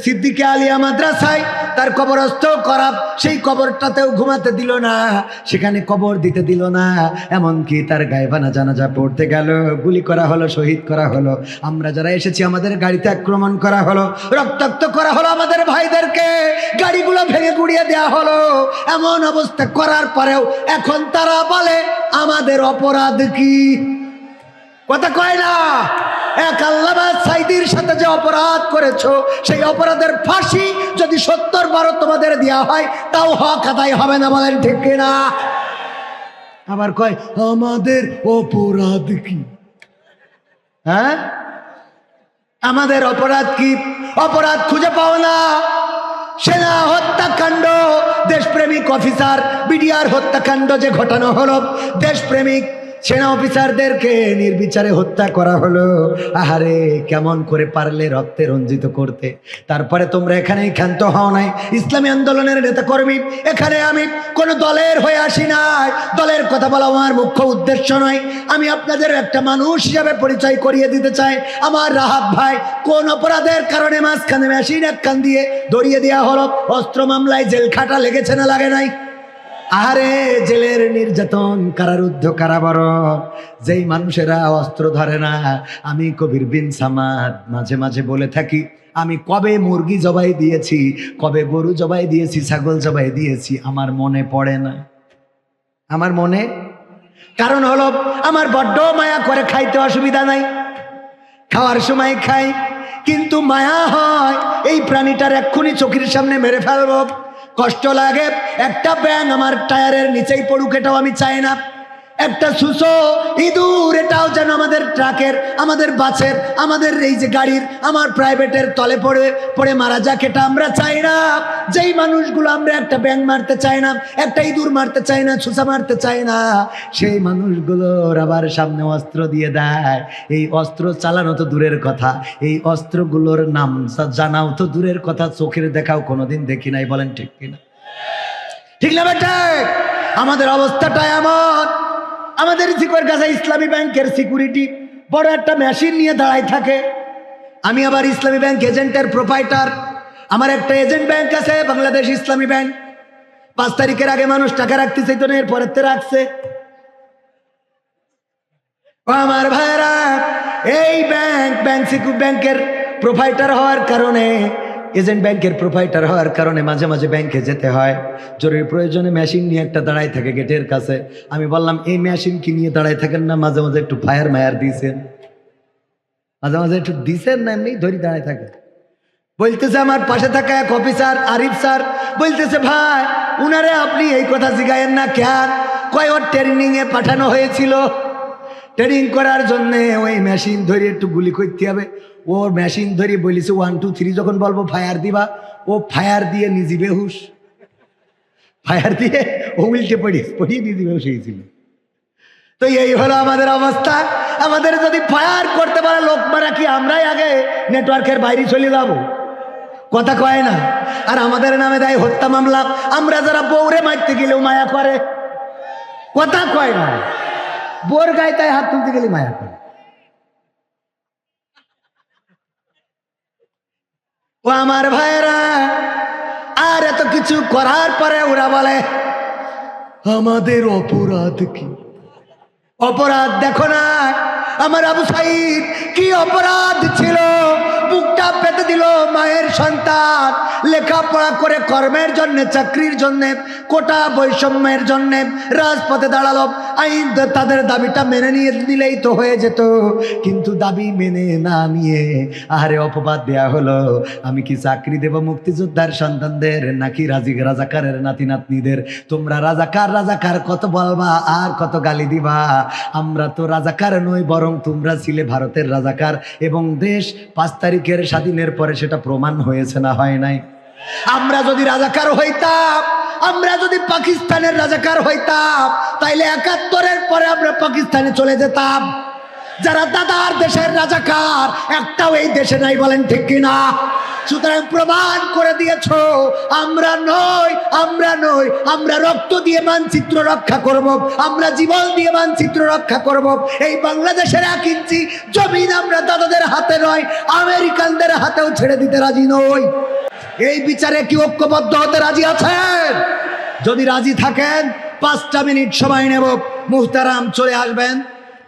সিদ্দিকে আলিয়া মাদ্রাসায় তার কবরস্থ করা, সেই কবরটাতেও ঘুমাতে দিল না, সেখানে কবর দিতে দিল না। এমনকি তার গায়েবানা জানাজা পড়তে গেল, গুলি করা হলো, শহীদ করা হলো। আমরা যারা এসেছি আমাদের গাড়িতে আক্রমণ করা হলো, রক্তাক্ত করা হলো আমাদের ভাইদেরকে, গাড়িগুলো ভেঙে গুড়িয়ে দেওয়া হলো। এমন অবস্থা করার পরেও এখন তারা বলে আমাদের অপরাধ কি? কথা কয় না? এক আল্লামা সাইদির সাথে যে অপরাধ করেছো, সেই অপরাধের ফাঁসি যদি 70 বার তোমাদের দেওয়া হয়, তাও হক আদায় হবে না, বলেন ঠিক কিনা? আবার কয় আমাদের অপরাধ কি? হ্যাঁ, আমাদের অপরাধ কি? অপরাধ খুঁজে পাও না। সেনা হত্যাকাণ্ড, দেশপ্রেমিক অফিসার বিডিআর হত্যাকাণ্ড যে ঘটানো হলো, দেশপ্রেমিক সেনা অফিসারদেরকে নির্বিচারে হত্যা করা হলো। আহারে, কেমন করে পারলে রক্তে রঞ্জিত করতে? তারপরে তোমরা এখানেই ক্ষান্ত হও নাই। ইসলামী আন্দোলনের নেতাকর্মী, এখানে আমি কোনো দলের হয়ে আসি নাই, দলের কথা বলা আমার মুখ্য উদ্দেশ্য নয়। আমি আপনাদের একটা মানুষ হিসাবে পরিচয় করিয়ে দিতে চাই। আমার রাহাত ভাই কোন অপরাধের কারণে মাঝখানে মেশিন এক কান দিয়ে দড়িয়ে দেওয়া হলো? অস্ত্র মামলায় জেল খাটা লেগেছে না লাগে নাই? আরে, জেলের নির্যাতন, কারারুদ্ধ, কারাবরণ। যেই মানুষেরা অস্ত্র ধরে না, আমি কবির বিন সামাদ মাঝে মাঝে বলে থাকি, আমি কবে মুরগি জবাই দিয়েছি, কবে গরু জবাই দিয়েছি, ছাগল জবাই দিয়েছি, আমার মনে পড়ে না। আমার মনে, কারণ হলো আমার বড্ড মায়া করে, খাইতে অসুবিধা নাই, খাওয়ার সময় খাই, কিন্তু মায়া হয় এই প্রাণীটার এক্ষুনি চোখের সামনে মেরে ফেলবো, কষ্ট লাগে। একটা ব্যাঙ আমার টায়ারের নিচেই পড়ুক, এটাও আমি চাই না। একটা সুসো ইঁদুর, এটাও যেন আমাদের ট্রাকের, আমাদের বাসের, আমাদের এই যে গাড়ির, আমার প্রাইভেটের তলে পড়ে পড়ে মারা যাক, এটা আমরা চাই না। যেই মানুষগুলো আমরা একটা ব্যাঙ মারতে চাই না, একটা ইঁদুর মারতে চাই না, সুসা মারতে চাই না, সেই মানুষগুলোর আবার সামনে অস্ত্র দিয়ে দেয়। এই অস্ত্র চালানো তো দূরের কথা, এই অস্ত্রগুলোর নাম জানাও তো দূরের কথা, চোখের দেখাও কোনোদিন দেখি নাই। বলেন ঠিক কিনা? ঠিক না বেটা? আমাদের অবস্থাটা এমন। আমাদের জিকোর কাছে ইসলামী ব্যাংকের সিকিউরিটি বড় একটা মেশিন নিয়ে দাঁড়ায় থাকে। আমি আবার ইসলামী ব্যাংক এজেন্টের প্রোপাইটার। আমার একটা এজেন্ট ব্যাংক আছে, বাংলাদেশ ইসলামী ব্যাংক। 5 তারিখের আগে মানুষ টাকা রাখতে চাইত না, এর পরেতে রাখছে। আমার ভাইরা, এই ব্যাংকের প্রোপাইটার হওয়ার কারণে, এজেন্ট ব্যাংকের প্রোপাইটার হওয়ার কারণে মাঝে মাঝে ব্যাংকে যেতে হয়। জরুরি প্রয়োজনে মেশিন নিয়ে একটা দাঁড়ায় থাকে গেটের কাছে। আমি বললাম, এই মেশিন কি নিয়ে দাঁড়ায় থাকেন না, মাঝে মাঝে একটু ফায়ার মায়ার দিয়েছেন, মাঝে মাঝে একটু দিছেন না, এমনি ধরে দাঁড়ায় থাকে। বলতেছে আমার পাশে থাকা এক অফিসার আরিফ স্যার বলতেছে, ভাই উনারে আপনি এই কথা জিগায়েন না কেন? কয় ওর ট্রেনিং এ পাঠানো হয়েছিল, ট্রেনিং করার জন্যে ওই মেশিন ধরে একটু গুলি করতে হবে। ওর মেশিন ধরে বলিছে 1 2 3 যখন বলবো ফায়ার দিবা, ও ফায়ার দিয়ে নিজে বেহুশ, ফায়ার দিয়ে ও উল্টে পড়িয়ে নিজে বেহুশ হয়েছিল। তো এই হলো আমাদের অবস্থা। আমাদের যদি ফায়ার করতে পারে লোক মারা, কি আমরাই আগে নেটওয়ার্কের বাইরে চলে যাব? কথা কয় না। আর আমাদের নামে দেয় হত্যা মামলা। আমরা যারা বউরে মারতে গেলেও মায়া করে, কথা কয় না। বোর গায়ে তাই হাত তুলতে গেলে মায়া করে। ও আমার ভাইরা, আর এত কিছু করার পরে ওরা বলে আমাদের অপরাধ কি? অপরাধ দেখো না, আমার আবু সাইদ কি অপরাধ ছিল? বুকটা পেতে দিল মায়ের সন্তান, লেখাপড়া করে কর্মের জন্য, চাকরির জন্য, কোটা বৈষম্যের জন্য রাজপথে দাঁড়ালো। আইন তাদের দাবিটা মেনে নিয়ে নিলেই তো হয়ে যেত, কিন্তু দাবি মেনে না নিয়ে আহারে অপবাদ দেয়া হলো। আমি কি চাকরি দেব মুক্তিযোদ্ধার সন্তানদের, নাকি রাজাকারের নাতি নাতনিদের? তোমরা রাজাকার রাজাকার কত বলবা আর কত গালি দিবা? আমরা তো রাজাকার নই, বরং তোমরা ছিলে ভারতের রাজাকার। এবং দেশ 5 তারিখের স্বাধীনের পরে সেটা প্রমাণ হয়েছে না হয় নাই? আমরা যদি রাজাকার হইতাম, আমরা যদি পাকিস্তানের রাজাকার হইতাম, তাইলে 71-এর পরে আমরা পাকিস্তানে চলে যেতাম। যারা দাদার দেশের রাজাকার একটাও এই দেশে নাই। বলেন ঠিক কিনা? সুতরাং প্রমাণ করে দিয়েছ আমরা নই, আমরা নই। আমরা রক্ত দিয়ে মানচিত্র রক্ষা করব, আমরা জীবন দিয়ে মানচিত্র রক্ষা করব। এই বাংলাদেশের 1 ইঞ্চি জমিন আমরা দাদাদের হাতে নয়, আমেরিকানদের হাতেও ছেড়ে দিতে রাজি নই। এই বিচারে কি ঐক্যবদ্ধ হতে রাজি আছেন? যদি রাজি থাকেন 5টা মিনিট সময় নেব। মুহতারাম চলে আসবেন।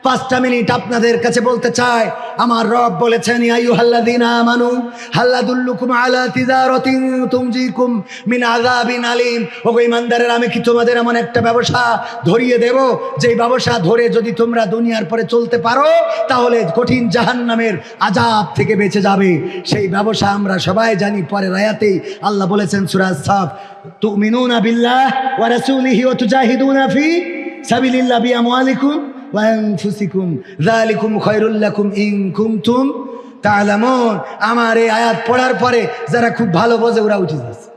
5টা মিনিট আপনাদের কাছে বলতে চাই, আমার রব বলেছেন ইয়া আইয়ুহাল্লাযীনা আমানু হাল আদুল্লুকুম আলা তিজারাতিন তুনজিকুম মিন আযাবিন আলীম। ওগো ঈমানদারেরা, আমি কি তোমাদের এমন একটা ব্যবসা ধরিয়ে দেব, যেই ব্যবসা ধরে যদি তোমরা দুনিয়ার পরে চলতে পারো, তাহলে কঠিন জাহান্নামের আযাব থেকে বেঁচে যাবে। সেই ব্যবসা আমরা সবাই জানি। পরের আয়াতেই আল্লাহ বলেছেন সূরা সাফ, তুমিনুনা বিল্লাহ ওয়া রাসূলিহি ওয়া তুজাহিদুনা ফি সাবিলিল্লাহ বিআমওয়ালিকুম ওয়া আনফুসিকুম যালিকুম খায়রুল লাকুম ইন কুনতুম তা'লামুন। আমার এই আয়াত পড়ার পরে যারা খুব ভালো বোঝে ওরা উঠে যাচ্ছে,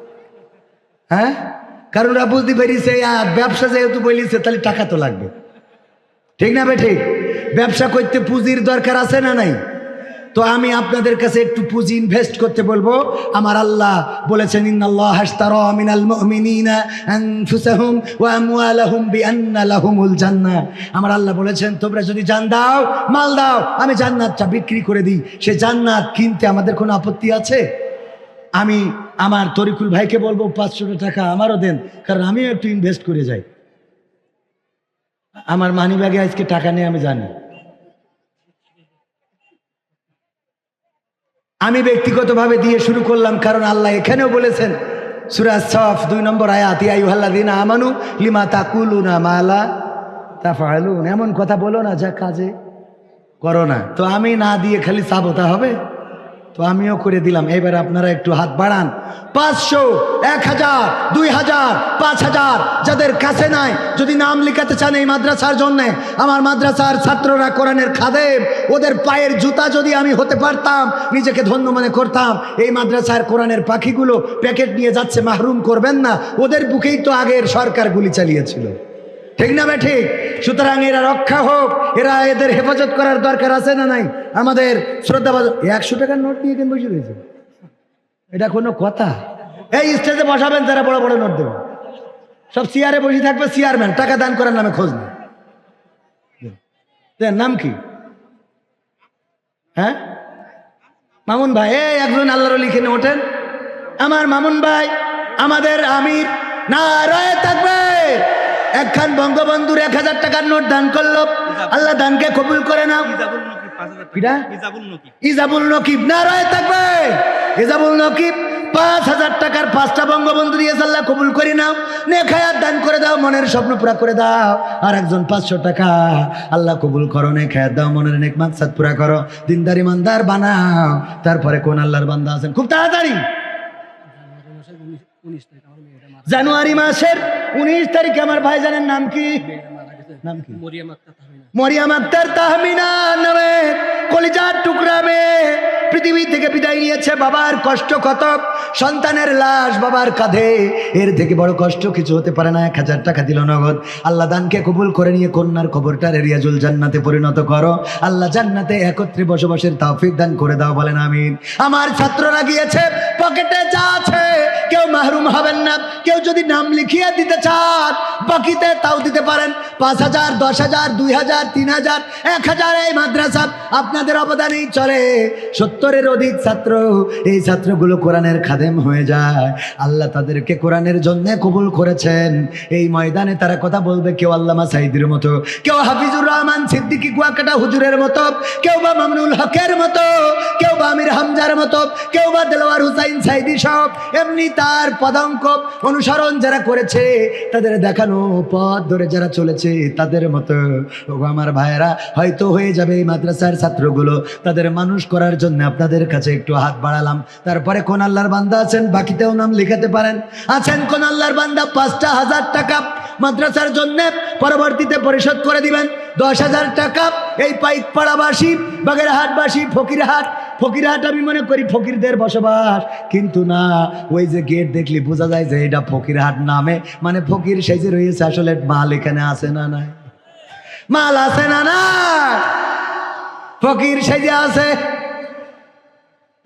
হ্যাঁ, কারণ ওরা বুঝতে পেরেছে এই আয়াত ব্যবসা যেহেতু বলিছে তাহলে টাকা তো লাগবে, ঠিক না বেঠিক? ব্যবসা করতে পুঁজির দরকার আছে না নাই? তো আমি আপনাদের কাছে একটু পুঁজি ইনভেস্ট করতে বলবো। আমার আল্লাহ বলেছেন ইন্নাল্লাহ আশতারা মিনাল মুমিনিনা আনফুসাহুম ওয়া আমওয়ালাহুম বিআন্না লাহুমুল জান্নাহ। আমার আল্লাহ বলেছেন তোমরা যদি জান দাও, মাল দাও, আমি জান্নাতটা বিক্রি করে দিই। সে জান্নাত কিনতে আমাদের কোনো আপত্তি আছে? আমি আমার তরিকুল ভাইকে বলবো 500 টাকা আমারও দেন, কারণ আমিও একটু ইনভেস্ট করে যাই। আমার মানি ব্যাগে আজকে টাকা নেই আমি জানি। আমি ব্যক্তিগতভাবে দিয়ে শুরু করলাম, কারণ আল্লাহ এখানেও বলেছেন সূরা সাফ 2 নম্বর আয়াত, ইয়া আইয়ুহাল্লাযীনা আমানু লিমা তাকুলুনা মা লা তাফআলুন। এমন কথা বলো না যা কাজে করো না। তো আমি না দিয়ে খালি চাবো তা হবে? তো আমিও করে দিলাম। এবার আপনারা একটু হাত বাড়ান। 500, 1000, 2000, 5000 যাদের কাছে নাই, যদি নাম লিখাতে চান এই মাদ্রাসার জন্যে, আমার মাদ্রাসার ছাত্ররা কোরআনের খাদেম, ওদের পায়ের জুতা যদি আমি হতে পারতাম নিজেকে ধন্য মনে করতাম। এই মাদ্রাসার কোরআনের পাখিগুলো প্যাকেট নিয়ে যাচ্ছে, মাহরুম করবেন না, ওদের বুকেই তো আগের সরকার গুলি চালিয়েছিল, ঠিক না ঠিক? সুতরাং এরা রক্ষা হোক, এদের হেফাজত করার দরকার আছে না নাই? আমাদের শ্রদ্ধাবাদ 100 টাকার নোট নিয়ে কেন বসে রয়েছে? এটা কোনো কথা? এই স্টেজে বসাবেন যারা বড় বড় নোট দেবেন, সব চেয়ারে বসে থাকবে চেয়ারম্যান, টাকা দান করার নামে খোঁজ নেই। নাম কি? হ্যাঁ, মামুন ভাই। এই একজন আল্লাহর লিখে ওঠেন, আমার মামুন ভাই, আমাদের আমির। নারায়ে তাকবীর। একখান বঙ্গবন্ধুর 1000 টাকার নোট দান করলো, আল্লাহ দানকে কবুল করে নাও। ইজাবুল নকিব, নারায়ে তাকবীর। ইজাবুল নকিব 5000 টাকার 5টা বঙ্গবন্ধু দিয়েছে, আল্লাহ কবুল করে নাও। নেক হায়াত দান করে দাও, মনের স্বপ্ন পুরা করে দাও। আর একজন 500 টাকা, আল্লাহ কবুল করো, নেক হায়াত দাও, মনের নেক মাকসাদ পুরা করো, দিনদার ইমানদার বানাও। তারপরে কোন আল্লাহর বান্দা আছেন খুব তাড়াতাড়ি? জানুয়ারি মাসের 19 তারিখে আমার ভাইজানের নাম কি? মরিয়াম আক্তার তাহমিনা নামে কলিজার টুকরা মেয়ে পৃথিবী থেকে বিদায় নিয়েছে। বাবার কষ্ট কত, সন্তানের লাশ বাবার কাঁধে, এর থেকে বড় কষ্ট কিছু হতে পারে না। 1000 টাকা দিল নগদ। আল্লাহ দানকে কবুল করে নিয়ে কন্যার কবরটার রিয়াজুল জান্নাতে পরিণত করো। আল্লাহ জান্নাতে একত্রে বসবাসের তৌফিক দান করে দাও, বলেন আমিন। আমার ছাত্ররা গিয়েছে, পকেটে যা আছে কেউ মাহরুম হবেন না। কেউ যদি নাম লিখিয়ে দিতে চান বাকিতে তাও দিতে পারেন। 5000, 10000, 2000, 3000, 1000 এই মাদ্রাসা আপনাদের অবদানেই চলে। 70-এর অধিক ছাত্র, এই ছাত্রগুলো কোরআনের খাদেম হয়ে যায়। আল্লাহ তাদেরকে কোরআনের জন্য কবুল করেছেন। এই ময়দানে তারা কথা বলবে, কেউ আল্লামা সাইদির মতো, কেউ হাফিজুর রহমান সিদ্দিকী কুয়াকাটা হুজুরের মতো, কেউ বা মামুনুল হকের মতো, কেউ বা আমির হামজার মতো, কেউ বা দেলোয়ার হুসাইন সাইদি সব। এমনি তার পদাঙ্ক অনুসরণ যারা করেছে, তাদের দেখানো পথ ধরে যারা চলেছে তাদের মতো আমার ভাইয়েরা হয়তো হয়ে যাবে এই মাদ্রাসার ছাত্রগুলো। তাদের মানুষ করার জন্য আপনাদের কাছে একটু হাত বাড়ালাম। তারপরে কোন আল্লাহর বান্দা আছেন বাকিতেও নাম লিখাতে পারেন? আছেন কোন আল্লাহর বান্দা 5,000 টাকা মাদ্রাসার জন্য পরবর্তীতে পরিশোধ করে দিবেন? 10,000 টাকা এই পাইকপাড়াবাসী, বাগেরহাটবাসী, ফকিরহাট আমি মনে করি ফকিরদের বসবাস, কিন্তু না, ওই যে গেট দেখলি বোঝা যায় যে এটা ফকিরহাট নামে, মানে ফকির সেজে রয়েছে। আসলে মাল এখানে আছে না নাই? মাল আছে না না? ফকির সেজে আছে।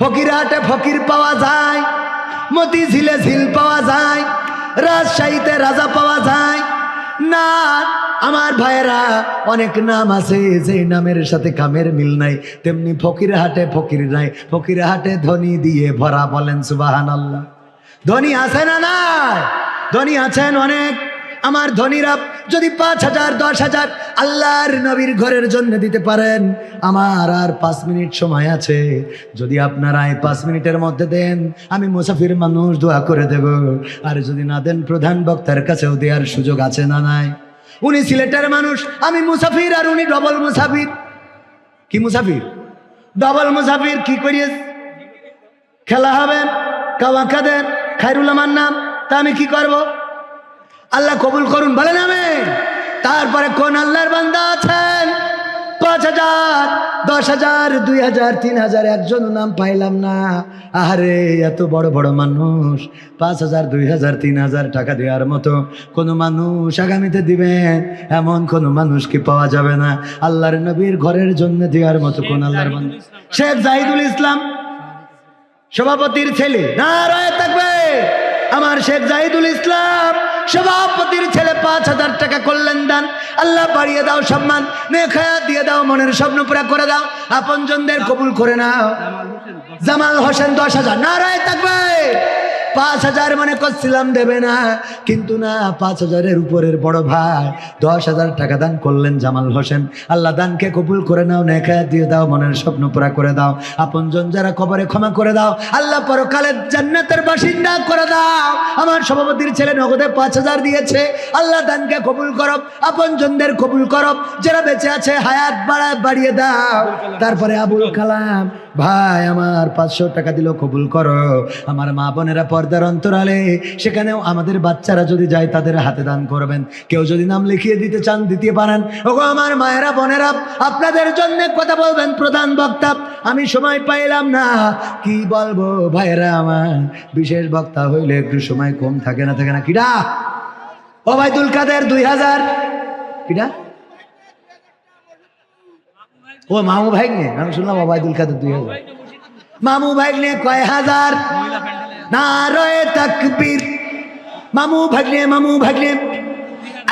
ফকিরহাটে ফকির পাওয়া যায়, মতিঝিলে ঝিল পাওয়া যায়, রাজশাহীতে রাজা পাওয়া যায় না। আমার ভাইয়েরা অনেক নাম আছে যে নামের সাথে কামের মিল নাই, তেমনি ফকিরহাটে ফকির নাই। ফকিরহাটে ধনী দিয়ে ভরা, বলেন সুবহানাল্লাহ। ধনী আছে না নাই? ধনী আছেন অনেক। আমার ধনীরা যদি 5,000, 10,000 আল্লাহর নবীর ঘরের জন্য দিতে পারেন, আমার আর 5 মিনিট সময় আছে। যদি আপনারা এই 5 মিনিটের মধ্যে দেন, আমি মুসাফির মানুষ দোয়া করে দেব। আর যদি না দেন, প্রধান বক্তার কাছেও দেওয়ার সুযোগ আছে না নাই? উনি সিলেটের মানুষ, আমি মুসাফির, আর উনি ডবল মুসাফির। কি মুসাফির? ডবল মুসাফির। কি করিয়ে খেলা হবে? কাওয়াকাদের খায়রুল আমার নাম, তা আমি কি করব? আল্লাহ কবুল করুন, বলেন আমিন। তারপরে কোন আল্লাহর বান্দা আছেন 5,000, 10,000, 2,000, 3,000 একজন নাম পাইলাম না। আরে এত বড় বড় মানুষ 5,000, 2,000, 3,000 টাকা দেওয়ার মতো কোন মানুষ আগামীতে দিবেন এমন কোন মানুষ কি পাওয়া যাবে না? আল্লাহর নবীর ঘরের জন্য দেওয়ার মতো কোন আল্লাহর বান্দা? শেখ জাহিদুল ইসলাম সভাপতির ছেলে, নারায়ে তাকবীর। আমার শেখ জাহিদুল ইসলাম সভাপতির ছেলে 5,000 টাকা করলেন দান। আল্লাহ বাড়িয়ে দাও সম্মান, নেখায়াত দিয়ে দাও, মনের স্বপ্ন পুরা করে দাও, আপনজনদের কবুল করে নাও। জামাল হোসেন 10,000, নারায়ে তাকবীর। 5,000 মনে করছিলাম দেবে না, কিন্তু না, 5,000-এর উপরের বড় ভাই 10,000 টাকা দান করলেন জামাল হোসেন। আল্লাহ দানকে কবুল করে নাও, নেখায়াত দিয়ে দাও, মনের স্বপ্ন পুরা করে দাও, আপনজন যারা কবরে ক্ষমা করে দাও, আল্লাহ পরকালে জান্নাতের বাসিন্দা করে দাও। আমার সভাপতির ছেলে নগদে 5,000 দিয়েছে, আল্লাহ দানকে কবুল করো, আপনজনদের কবুল করো, যারা বেঁচে আছে হায়াত বাড়িয়ে দাও। তারপরে আবুল কালাম ভাই আমার 500 টাকা দিল, কবুল করো। আমার মা বোনেরা পর্দার অন্তরালে, সেখানেও আমাদের বাচ্চারা যদি যায় তাদের হাতে দান করবেন। কেউ যদি নাম লিখিয়ে দিতে চান দিতে পারেন। ওগো আমার মায়েরা বোনেরা, আপনাদের জন্য কথা বলবেন প্রধান বক্তা, আমি সময় পাইলাম না, কি বলবো ভাইরা আমার, বিশেষ বক্তা হইলে একটু সময় কম থাকে না কিডা? ওবায়দুল কাদের 2,000, কিডা? ও মামু ভাই নিয়ে, আমি শুনলাম ওবায়দুল কাদের 2,000। মামু ভাই নিয়ে কয় হাজার? নারায়ে তাকবীর। মামু ভাগ্নে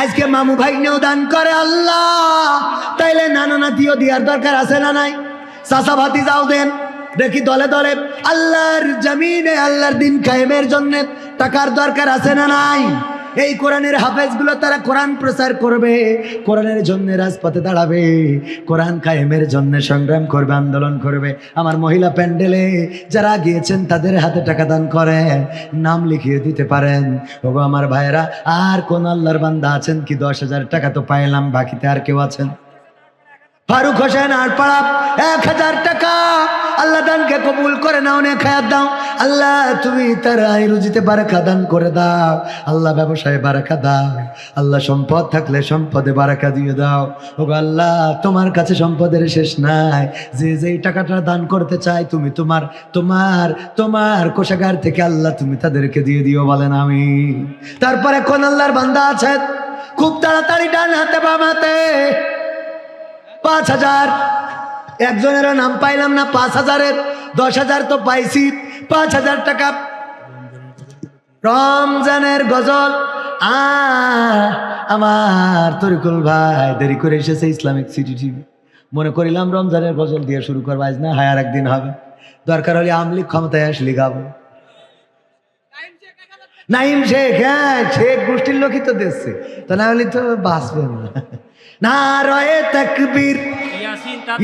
আজকে মামু ভাগ্নেও দান করে আল্লাহ, তাইলে নানা নাতিও দিয়ার দরকার আছে না নাই? চাচা ভাতিজাও দেন, দেখি দলে দলে আল্লাহর জমিনে আল্লাহর দিন কায়েমের জন্য টাকার দরকার আছে না নাই? এই কোরআনের হাফেজগুলো তারা কোরআন প্রচার করবে, কোরআনের জন্য রাজপথে দাঁড়াবে, কোরআন কায়েমের জন্য সংগ্রাম করবে, আন্দোলন করবে। আমার মহিলা প্যান্ডেলে যারা গিয়েছেন তাদের হাতে টাকা দান করেন, নাম লিখিয়ে দিতে পারেন। ওগো আমার ভাইয়েরা, আর কোন আল্লাহর বান্দা আছেন কি? 10,000 টাকা তো পাইলাম, বাকিতে আর কেউ আছেন? ফারুক হোসেন আটপাড়া 1,000 টাকা, আল্লাহ দানকে কবুল করে নাও, নেখায়াত দাও। আল্লাহ তুমি তার আয় রুজিতে বারাকা দান করে দাও, আল্লাহ ব্যবসায় বারাকা দাও, আল্লাহ সম্পদ থাকলে সম্পদে বারাকা দিয়ে দাও। ওগো আল্লাহ, তোমার কাছে সম্পদের শেষ নাই, যে যেই টাকাটা দান করতে চাই তুমি তোমার তোমার তোমার কোষাগার থেকে আল্লাহ তুমি তাদেরকে দিয়ে দিও, বলেন আমি। তারপরে কোন আল্লাহর বান্দা আছেন খুব তাড়াতাড়ি ডান হাতে বাম হাতে 5,000, একজনেরও নাম পাইলাম না। 5,000-এর 10,000 তো পাইছি, 5,000 টাকা রমজানের গজল। আমার তরিকুল ভাই দেরি করে এসেছে ইসলামিক সিটি টিভি, মনে করিলাম রমজানের গজল দিয়ে শুরু করবো, আজ না হয় আর একদিন হবে, দরকার হলে আমলিক ক্ষমতায় আসলি গাবো। নাইম শেখ, হ্যাঁ শেখ গোষ্ঠীর লোকই তো দেখছে, তা না হলে তো বাঁচবে না। নারায়ে তাকবীর।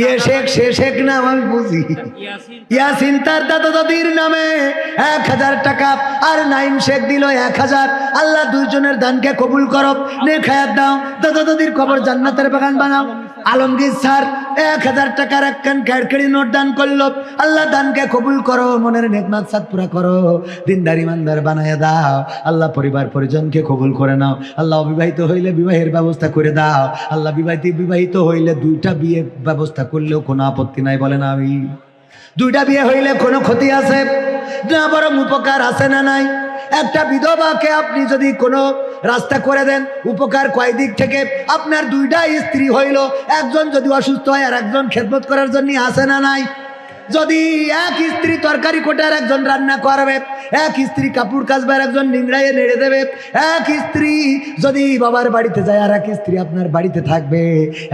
ইয়ে শেখ সে শেখ নাম আমি বুঝি, ইয়াসিন তার দাদা দাদির নামে 1,000 টাকা, আর নাইম শেখ দিল 1,000। আল্লাহ দুইজনের দানকে কবুল করো, নেখায়াত দাও, দাদা দাদির কবর জান্নাতের বাগান বানাও। আলমগীর স্যার 1,000 টাকার একখান ক্যাড়কেড়ি নোট দান করলো, আল্লাহ দানকে কবুল করো, মনের নেকমাত সাত পুরা করো, দিনদার ইমানদার বানায় দাও। আল্লাহ পরিবার পরিজনকে কবুল করে নাও। আল্লাহ অবিবাহিত হইলে বিবাহের ব্যবস্থা করে দাও। আল্লাহ বিবাহিত হইলে 2টা বিয়ে ব্যবস্থা করলেও কোনো আপত্তি নাই, বলেন আমি। 2টা বিয়ে হইলে কোনো ক্ষতি আছে না, বরং উপকার আছে না নাই? একটা বিধবাকে আপনি যদি কোনো রাস্তা করে দেন, উপকার কয় দিক থেকে? আপনার 2টা স্ত্রী হইল, একজন যদি অসুস্থ হয় আর একজন খেদমত করার জন্য আসে না নাই? যদি এক স্ত্রী তরকারি কোটে আর একজন রান্না করবে, এক স্ত্রী কাপড় কাচবে আর একজন নিংড়াইয়ে নেড়ে দেবে, এক স্ত্রী যদি বাবার বাড়িতে যায় আর এক স্ত্রী আপনার বাড়িতে থাকবে।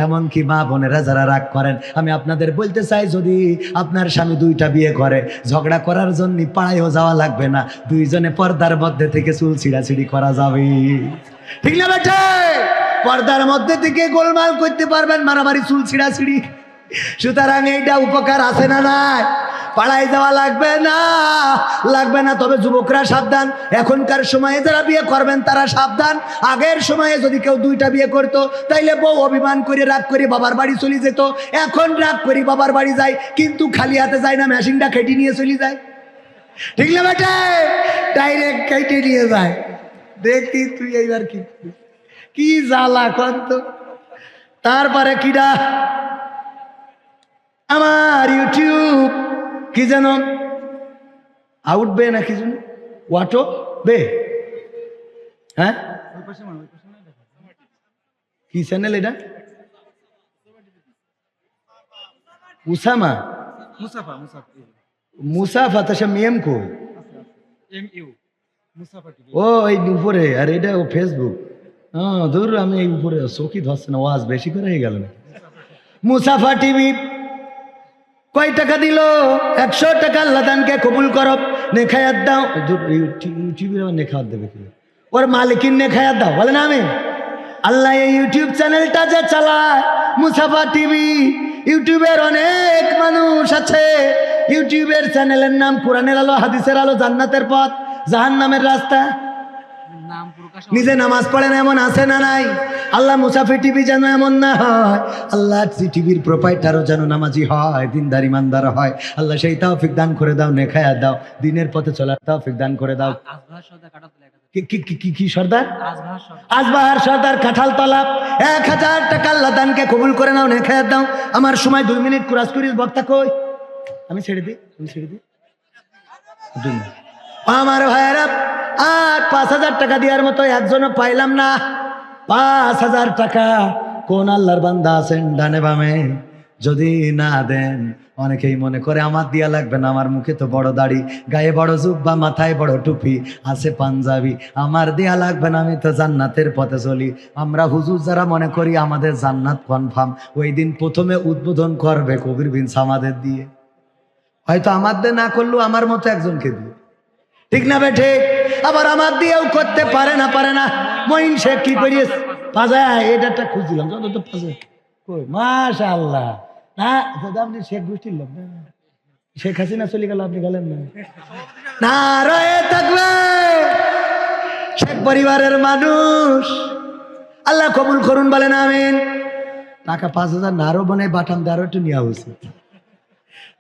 এমনকি মা বোনেরা যারা রাগ করেন, আমি আপনাদের বলতে চাই, যদি আপনার স্বামী 2টা বিয়ে করে, ঝগড়া করার জন্য পাড়ায়ও যাওয়া লাগবে না, দুইজনে পর্দার মধ্যে থেকে চুল ছিঁড়াছিঁড়ি করা যাবে, ঠিক না বেটা? পর্দার মধ্যে থেকে গোলমাল করতে পারবেন, মারামারি চুল ছিঁড়াছিঁড়ি। সুতরাং এইটা উপকার আছে না নাই? পাড়ায় যাওয়া লাগবে না। তবে যুবকরা সাবধান, এখনকার সময়ে যারা বিয়ে করবেন তারা সাবধান। আগের সময়ে যদি কেউ 2টা বিয়ে করতো, তাইলে বউ অভিমান করে রাগ করে বাবার বাড়ি চলে যেত। এখন রাগ করে বাবার বাড়ি যায়, কিন্তু খালি হাতে যায় না, মেশিনটা কেটে নিয়ে চলে যায়, ঠিক না বেটা? ডাইরেক্ট কেটে নিয়ে যায়। দেখি তুই এইবার কি কি জ্বালা কত। তারপরে কিডা আমার ইউটিউব কি যেন আউট বে না কি যেন ওয়াটো বে, হ্যাঁ কি চ্যানেল এটা? উসামা মুসাফা তো সে মেম কো ও এই উপরে, আর এটা ও ফেসবুক। হ্যাঁ ধর আমি এই উপরে চোখই ধরছে না, ওয়াজ বেশি করে হয়ে গেল না। মুসাফা টিভি কয় টাকা দিল? 100 টাকা। আল্লাহ দানকে কবুল করো, নেখায়াত দাও। ইউটিউবের আমার নেখায়াত দেবে কি? ওর মালিকিন নেখায়াত দাও বলে না আমি। আল্লাহ এই ইউটিউব চ্যানেলটা যে চালায় মুসাফা টিভি, ইউটিউবের অনেক মানুষ আছে। ইউটিউবের চ্যানেলের নাম কোরআনের আলো, হাদিসের আলো, জান্নাতের পথ, জাহান্নামের রাস্তা। নিজে নামাজ পড়েন এমন আছে না নাই? আল্লাহ মুসাফি টিভি যেন এমন না হয়, আল্লাহ টিভির প্রোপাইটারও যেন নামাজি হয়, দিনদার ইমানদার হয়। আল্লাহ সেই তৌফিক দান করে দাও, নেখায়া দাও, দিনের পথে চলার তৌফিক দান করে দাও। কি সর্দার? আজবাহার সর্দার কাঁঠালতলা 1000 টাকা। আল্লাহ দানকে কবুল করে নাও, নেখায়া দাও। আমার সময় 2 মিনিট কুরাস করিস, বক্তা কই? আমি ছেড়ে দিই, তুমি ছেড়ে দিই। আমার ভাইয়েরা আর 5000 টাকা দেওয়ার মতো একজনও পাইলাম না। 5000 টাকা কোন আল্লাহর বান্দা আছেন ডানে বামে? যদি না দেন, অনেকেই মনে করে আমার দিয়া লাগবে না, আমার মুখে তো বড় দাড়ি, গায়ে বড় জুব্বা, মাথায় বড় টুপি, আছে পাঞ্জাবি, আমার দেয়া লাগবে না, আমি তো জান্নাতের পথে চলি। আমরা হুজুর যারা মনে করি আমাদের জান্নাত কনফার্ম, ওই দিন প্রথমে উদ্বোধন করবে কবির বিন সামাদের দিয়ে, হয়তো আমাদের না করলেও আমার মতো একজনকে দিয়ে, ঠিক না বে ঠিক? আবার আমার দিয়েও করতে পারে না। মঈন শেখ কি করিস পাজায়, এটা খুঁজছিলাম যত তো পাজায় কই। মাশাআল্লাহ, না আপনি শেখ গোষ্ঠীর লোক না? শেখ হাসিনা চলে গেল, আপনি গেলেন না? না রয়ে থাকবে শেখ পরিবারের মানুষ, আল্লাহ কবুল করুন বলেন আমিন। টাকা 5000 না, আরো বনে বাটাম দিয়ে আরো একটু নেওয়া উচিত,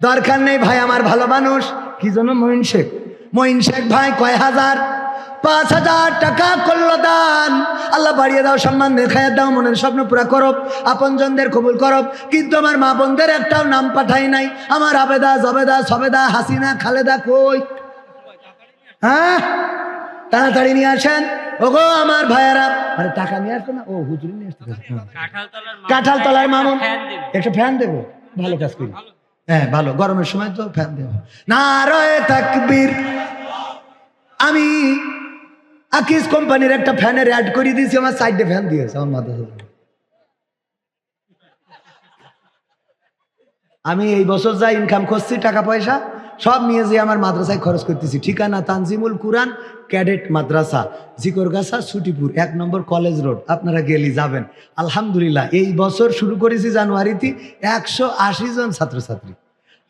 দরকার নেই ভাই। আমার ভালো মানুষ কি জন্য? মঈন শেখ ভাই কয় হাজার? 5000 টাকা করলো দান। আল্লাহ বাড়িয়ে দাও, সম্মান দেখায় দাও, মনের স্বপ্ন পুরা করো, আপনজনদের কবুল করো। কিন্তু আমার মা বোনদের একটাও নাম পাঠাই নাই। আমার আবেদা, জবেদা, সবেদা, হাসিনা, খালেদা কই? হ্যাঁ তাড়াতাড়ি নিয়ে আসেন ওগো আমার ভাইয়েরা। আরে টাকা নিয়ে আসতো না, ও হুজুর নিয়ে আসতে। কাঁঠালতলার মামুন একটা ফ্যান দেবো, ভালো কাজ করি। হ্যাঁ ভালো, গরমের সময় তো ফ্যান দেবো। নারায়ে তাকবীর। আমি আকিস কোম্পানির একটা ফ্যানের অ্যাড করে দিয়েছি, আমার সাইডে ফ্যান দিয়েছে আমার মাথা। আমি এই বছর যা ইনকাম করছি টাকা পয়সা সব নিয়ে যেয়ে আমার মাদ্রাসায় খরচ করতেছি। ঠিকানা তানজিমুল কুরআন ক্যাডেট মাদ্রাসা, জিকরগাছা, ছুটিপুর, 1 নম্বর কলেজ রোড। আপনারা গেলি যাবেন। আলহামদুলিল্লাহ এই বছর শুরু করেছি জানুয়ারিতে 180 জন ছাত্রছাত্রী,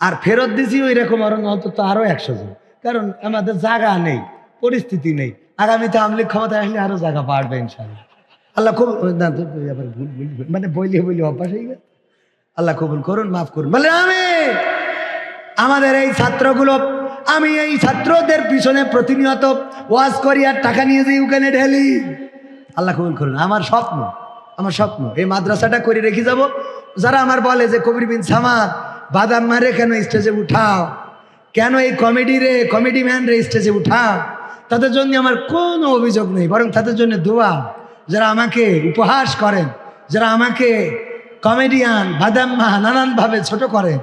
আর ফেরত দিছি ওই রকম অন্তত আরো 100 জন, কারণ আমাদের জায়গা নেই, পরিস্থিতি নেই। আগামীতে আওয়ামী লীগ ক্ষমতায় আসলে আরো জায়গা বাড়বে ইনশাআল্লাহ। আল্লাহ খুব মানে বইলে অভ্যাস হয়ে গেছে। আল্লাহ কবুল করুন, মাফ করুন বলে আমিন। আমাদের এই ছাত্রগুলো, আমি এই ছাত্রদের পিছনে প্রতিনিয়ত ওয়াজ করি আর টাকা নিয়ে যাই ওখানে ঢেলি। আল্লাহ কবুল করুন। আমার স্বপ্ন এই মাদ্রাসাটা করে রেখে যাব। যারা আমার বলে যে কবির বিন সামাদ বাদাম মারে কেন স্টেজে উঠাও, কেন এই কমেডি ম্যান রে স্টেজে উঠাও, তাদের জন্য আমার কোনো অভিযোগ নেই, বরং তাদের জন্য দোয়া। যারা আমাকে উপহাস করেন, যারা আমাকে কমেডিয়ান, বাদাম্মা নানানভাবে ছোট করেন,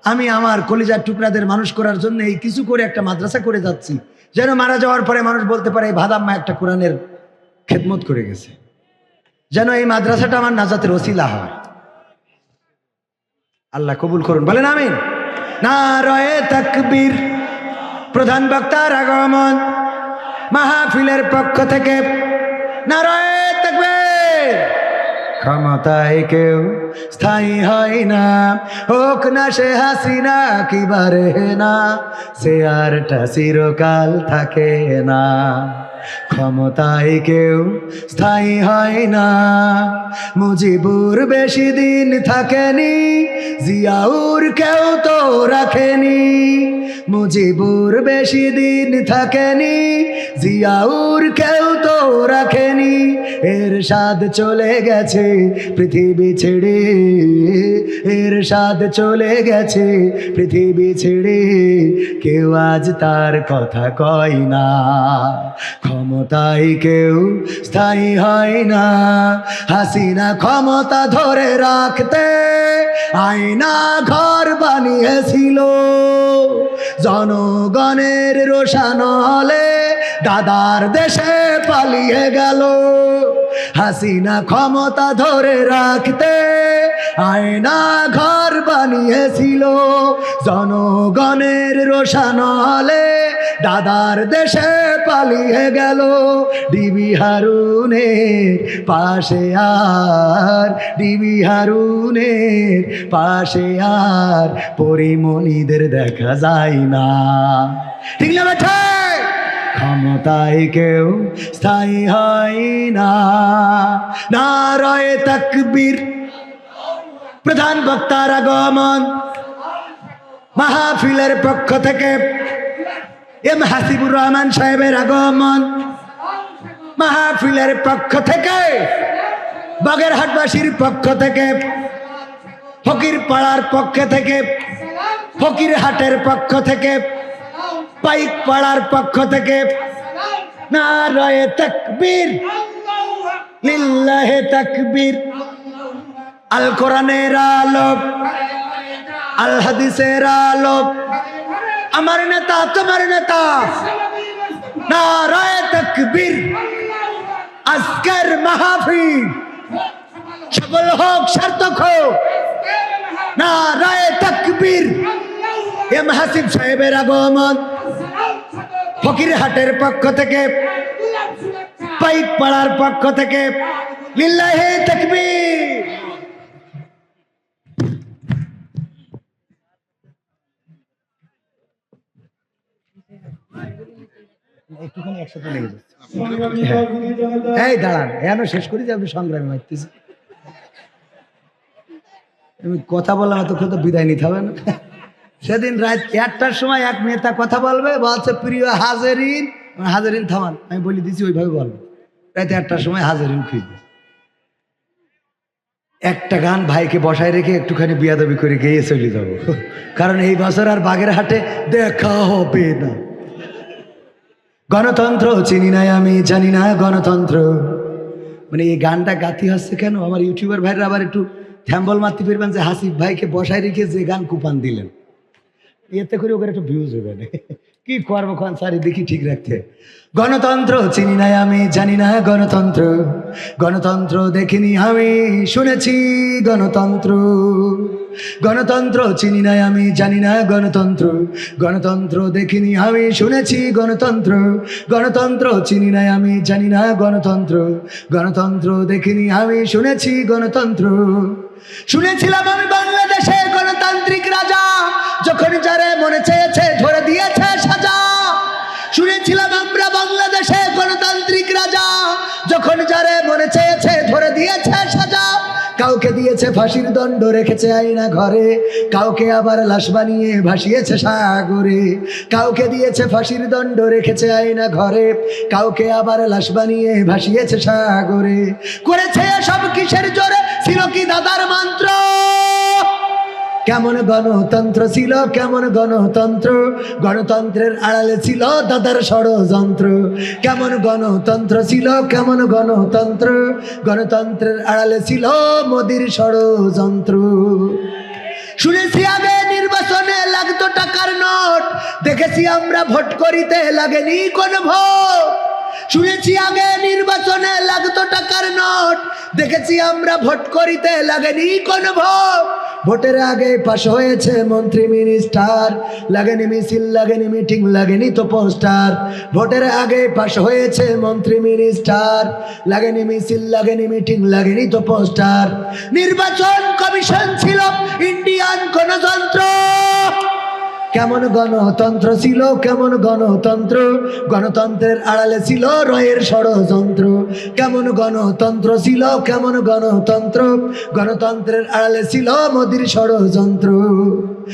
আমি আমার কলিজার টুকরাদের মানুষ করার জন্য এই কিছু করে একটা মাদ্রাসা করে যাচ্ছি, যেন মারা যাওয়ার পরে মানুষ বলতে পারে এই ভাদাম্মা একটা কোরআনের খেদমত করে গেছে, যেন এই মাদ্রাসাটা আমার নাজাতের ওসিলা হয়। আল্লাহ কবুল করুন বলেন আমিন। নারায়ে তাকবীর। প্রধান বক্তার আগমন, মাহফিলের পক্ষ থেকে নারায়ে তাকবীর। ক্ষমতায় কেউ স্থায়ী হয় না, হোক না সে হাসিনা কি বারে না, সে আরটা চিরকাল থাকে না। ক্ষমতায় কেউ স্থায়ী হয় না, মুজিবুর বেশি দিন থাকেনি, জিয়াউর কেউ তো রাখেনি। মুজিবুর বেশি দিন থাকেনি, জিয়াউর কেউ তো রাখেনি। এরশাদ চলে গেছে পৃথিবী ছেড়ে, এরশাদ চলে গেছে পৃথিবী ছেড়ে, কেউ আজ তার কথা কয় না। ক্ষমতায় কেউ স্থায়ী হয় না, হাসিনা ক্ষমতা ধরে রাখতে আয়না ঘর বানিয়েছিল। জনগণের রোষানলে দাদার দেশে পালিয়ে গেল। হাসিনা ক্ষমতা ধরে রাখতে আয়না ঘর বানিয়েছিল। জনগণের রোষানলে দাদার দেশে পালিয়ে গেল। ডিবি হারুনের পাশে আর, ডিবি হারুনের পাশে আর পরিমণিদের দেখা যায় না। ঠিক না বেঠে? ক্ষমতায় কেউ স্থায়ী হয় না। নারায়ে তাকবীর। প্রধান বক্তার আগমন। মাহফিলের পক্ষ থেকে এম হাসিবুর রহমান সাহেবের আগমন। মাহফিলের পক্ষ থেকে, বাগেরহাটবাসীর পক্ষ থেকে, ফকির পাড়ার পক্ষ থেকে, ফকির হাটের পক্ষ থেকে, পাইক পাড়ার পক্ষ থেকে নারায়ে তাকবীর, লিল্লাহে তাকবীর। আল কোরআনের আলো, আল হাদিসের আলো, আমার নেতা তোমার নেতা, নারায়ে তাকবীর। আজকের মাহফিল সফল হোক, সার্থক হোক, নারায়ে তাকবীর। এম হাসিব সাহেবের আগমন। ফকিরহাটের পক্ষ থেকে, পাইক পাড়ার পক্ষ থেকে লিল্লাহে তাকবীর। একটুখানি একসাথে লেগে যাচ্ছে। এই দাঁড়ান, এমন শেষ করি যে আপনি সংগ্রামী মারতেছি। তুমি কথা বললাম, এতক্ষণ তো বিদায় নিতে হবে না। সেদিন রাত 1টার সময় এক নেতা কথা বলবে, বলছে প্রিয় হাজেরিন, হাজেরিন থামান, আমি বলে দিচ্ছি ওইভাবে বলবো। রাত 1টার সময় হাজেরিন খুঁজবে। একটা গান ভাইকে বসায় রেখে একটুখানি বিয়াদবি করে গেয়ে চলে যাবো, কারণ এই বছর আর বাগেরহাটে দেখা হবে না। গণতন্ত্র চিনি নাই আমি, জানি না গণতন্ত্র। মানে এই গানটা গাতি হচ্ছে কেন? আমার ইউটিউবার ভাইরা আবার একটু থ্যাম্বল মারতে ফিরবেন যে হাসিফ ভাইকে বসায় রেখে যে গান কুপান দিলেন, এতে করে ওখানে একটু ভিউজ হবে না। কি করবো খান সারি দেখি ঠিক রাখতে। গণতন্ত্র চিনি নাই আমি, জানি না গণতন্ত্র। গণতন্ত্র দেখিনি আমি, শুনেছি গণতন্ত্র। গণতন্ত্র চিনি নাই আমি, জানি না গণতন্ত্র। গণতন্ত্র দেখিনি আমি, শুনেছি গণতন্ত্র। গণতন্ত্র চিনি নাই আমি, জানি না গণতন্ত্র। গণতন্ত্র দেখিনি আমি, শুনেছি গণতন্ত্র। শুনেছিলাম আমি বাংলাদেশে গণতান্ত্রিক রাজা, যখন যারে মনে চেয়েছে ধরে দিয়েছে সাজা। শুনেছিলাম আমরা বাংলাদেশে গণতান্ত্রিক রাজা, যখন যারে মনে চেয়েছে ধরে দিয়েছে সাজা। কাউকে দিয়েছে ফাঁসির দণ্ড, রেখেছে আয়না ঘরে, কাউকে আবার লাশ বানিয়ে ভাসিয়েছে সাগরে। কাউকে দিয়েছে ফাঁসির দণ্ড, রেখেছে আয়না ঘরে, কাউকে আবার লাশ বানিয়ে ভাসিয়েছে সাগরে। করেছে সব কিসের জোরে? ছিল কি দাদার মন্ত্র? কেমন গণতন্ত্র ছিল, কেমন গণতন্ত্র? গণতন্ত্রের আড়ালে ছিল দাদার ষড়যন্ত্র। কেমন গণতন্ত্র ছিল, কেমন গণতন্ত্র? গণতন্ত্রের আড়ালে ছিল মোদির ষড়যন্ত্র। শুনেছি আগে নির্বাচনে লাগতো টাকার নোট, দেখেছি আমরা ভোট করিতে লাগেনি কোন ভোট। শুনেছি আগে নির্বাচনে লাগতো টাকার নোট, দেখেছি আমরা ভোট করিতে লাগেনি কোন ভোট। ভোটের আগে পাশ হয়েছে মন্ত্রী মিনিস্টার, লাগেনি মিছিল, লাগেনি মিটিং, লাগেনি তো পোস্টার। ভোটের আগে পাশ হয়েছে মন্ত্রী মিনিস্টার, লাগেনি মিছিল, লাগেনি মিটিং, লাগেনি তো পোস্টার। নির্বাচন কমিশন ছিল ইন্ডিয়ান গণতন্ত্র। কেমন গণতন্ত্র ছিল, কেমন গণতন্ত্র? গণতন্ত্রের আড়ালে ছিল রয়ের ষড়যন্ত্র। কেমন গণতন্ত্র ছিল, কেমন গণতন্ত্র? গণতন্ত্রের আড়ালে ছিল মোদির ষড়যন্ত্র।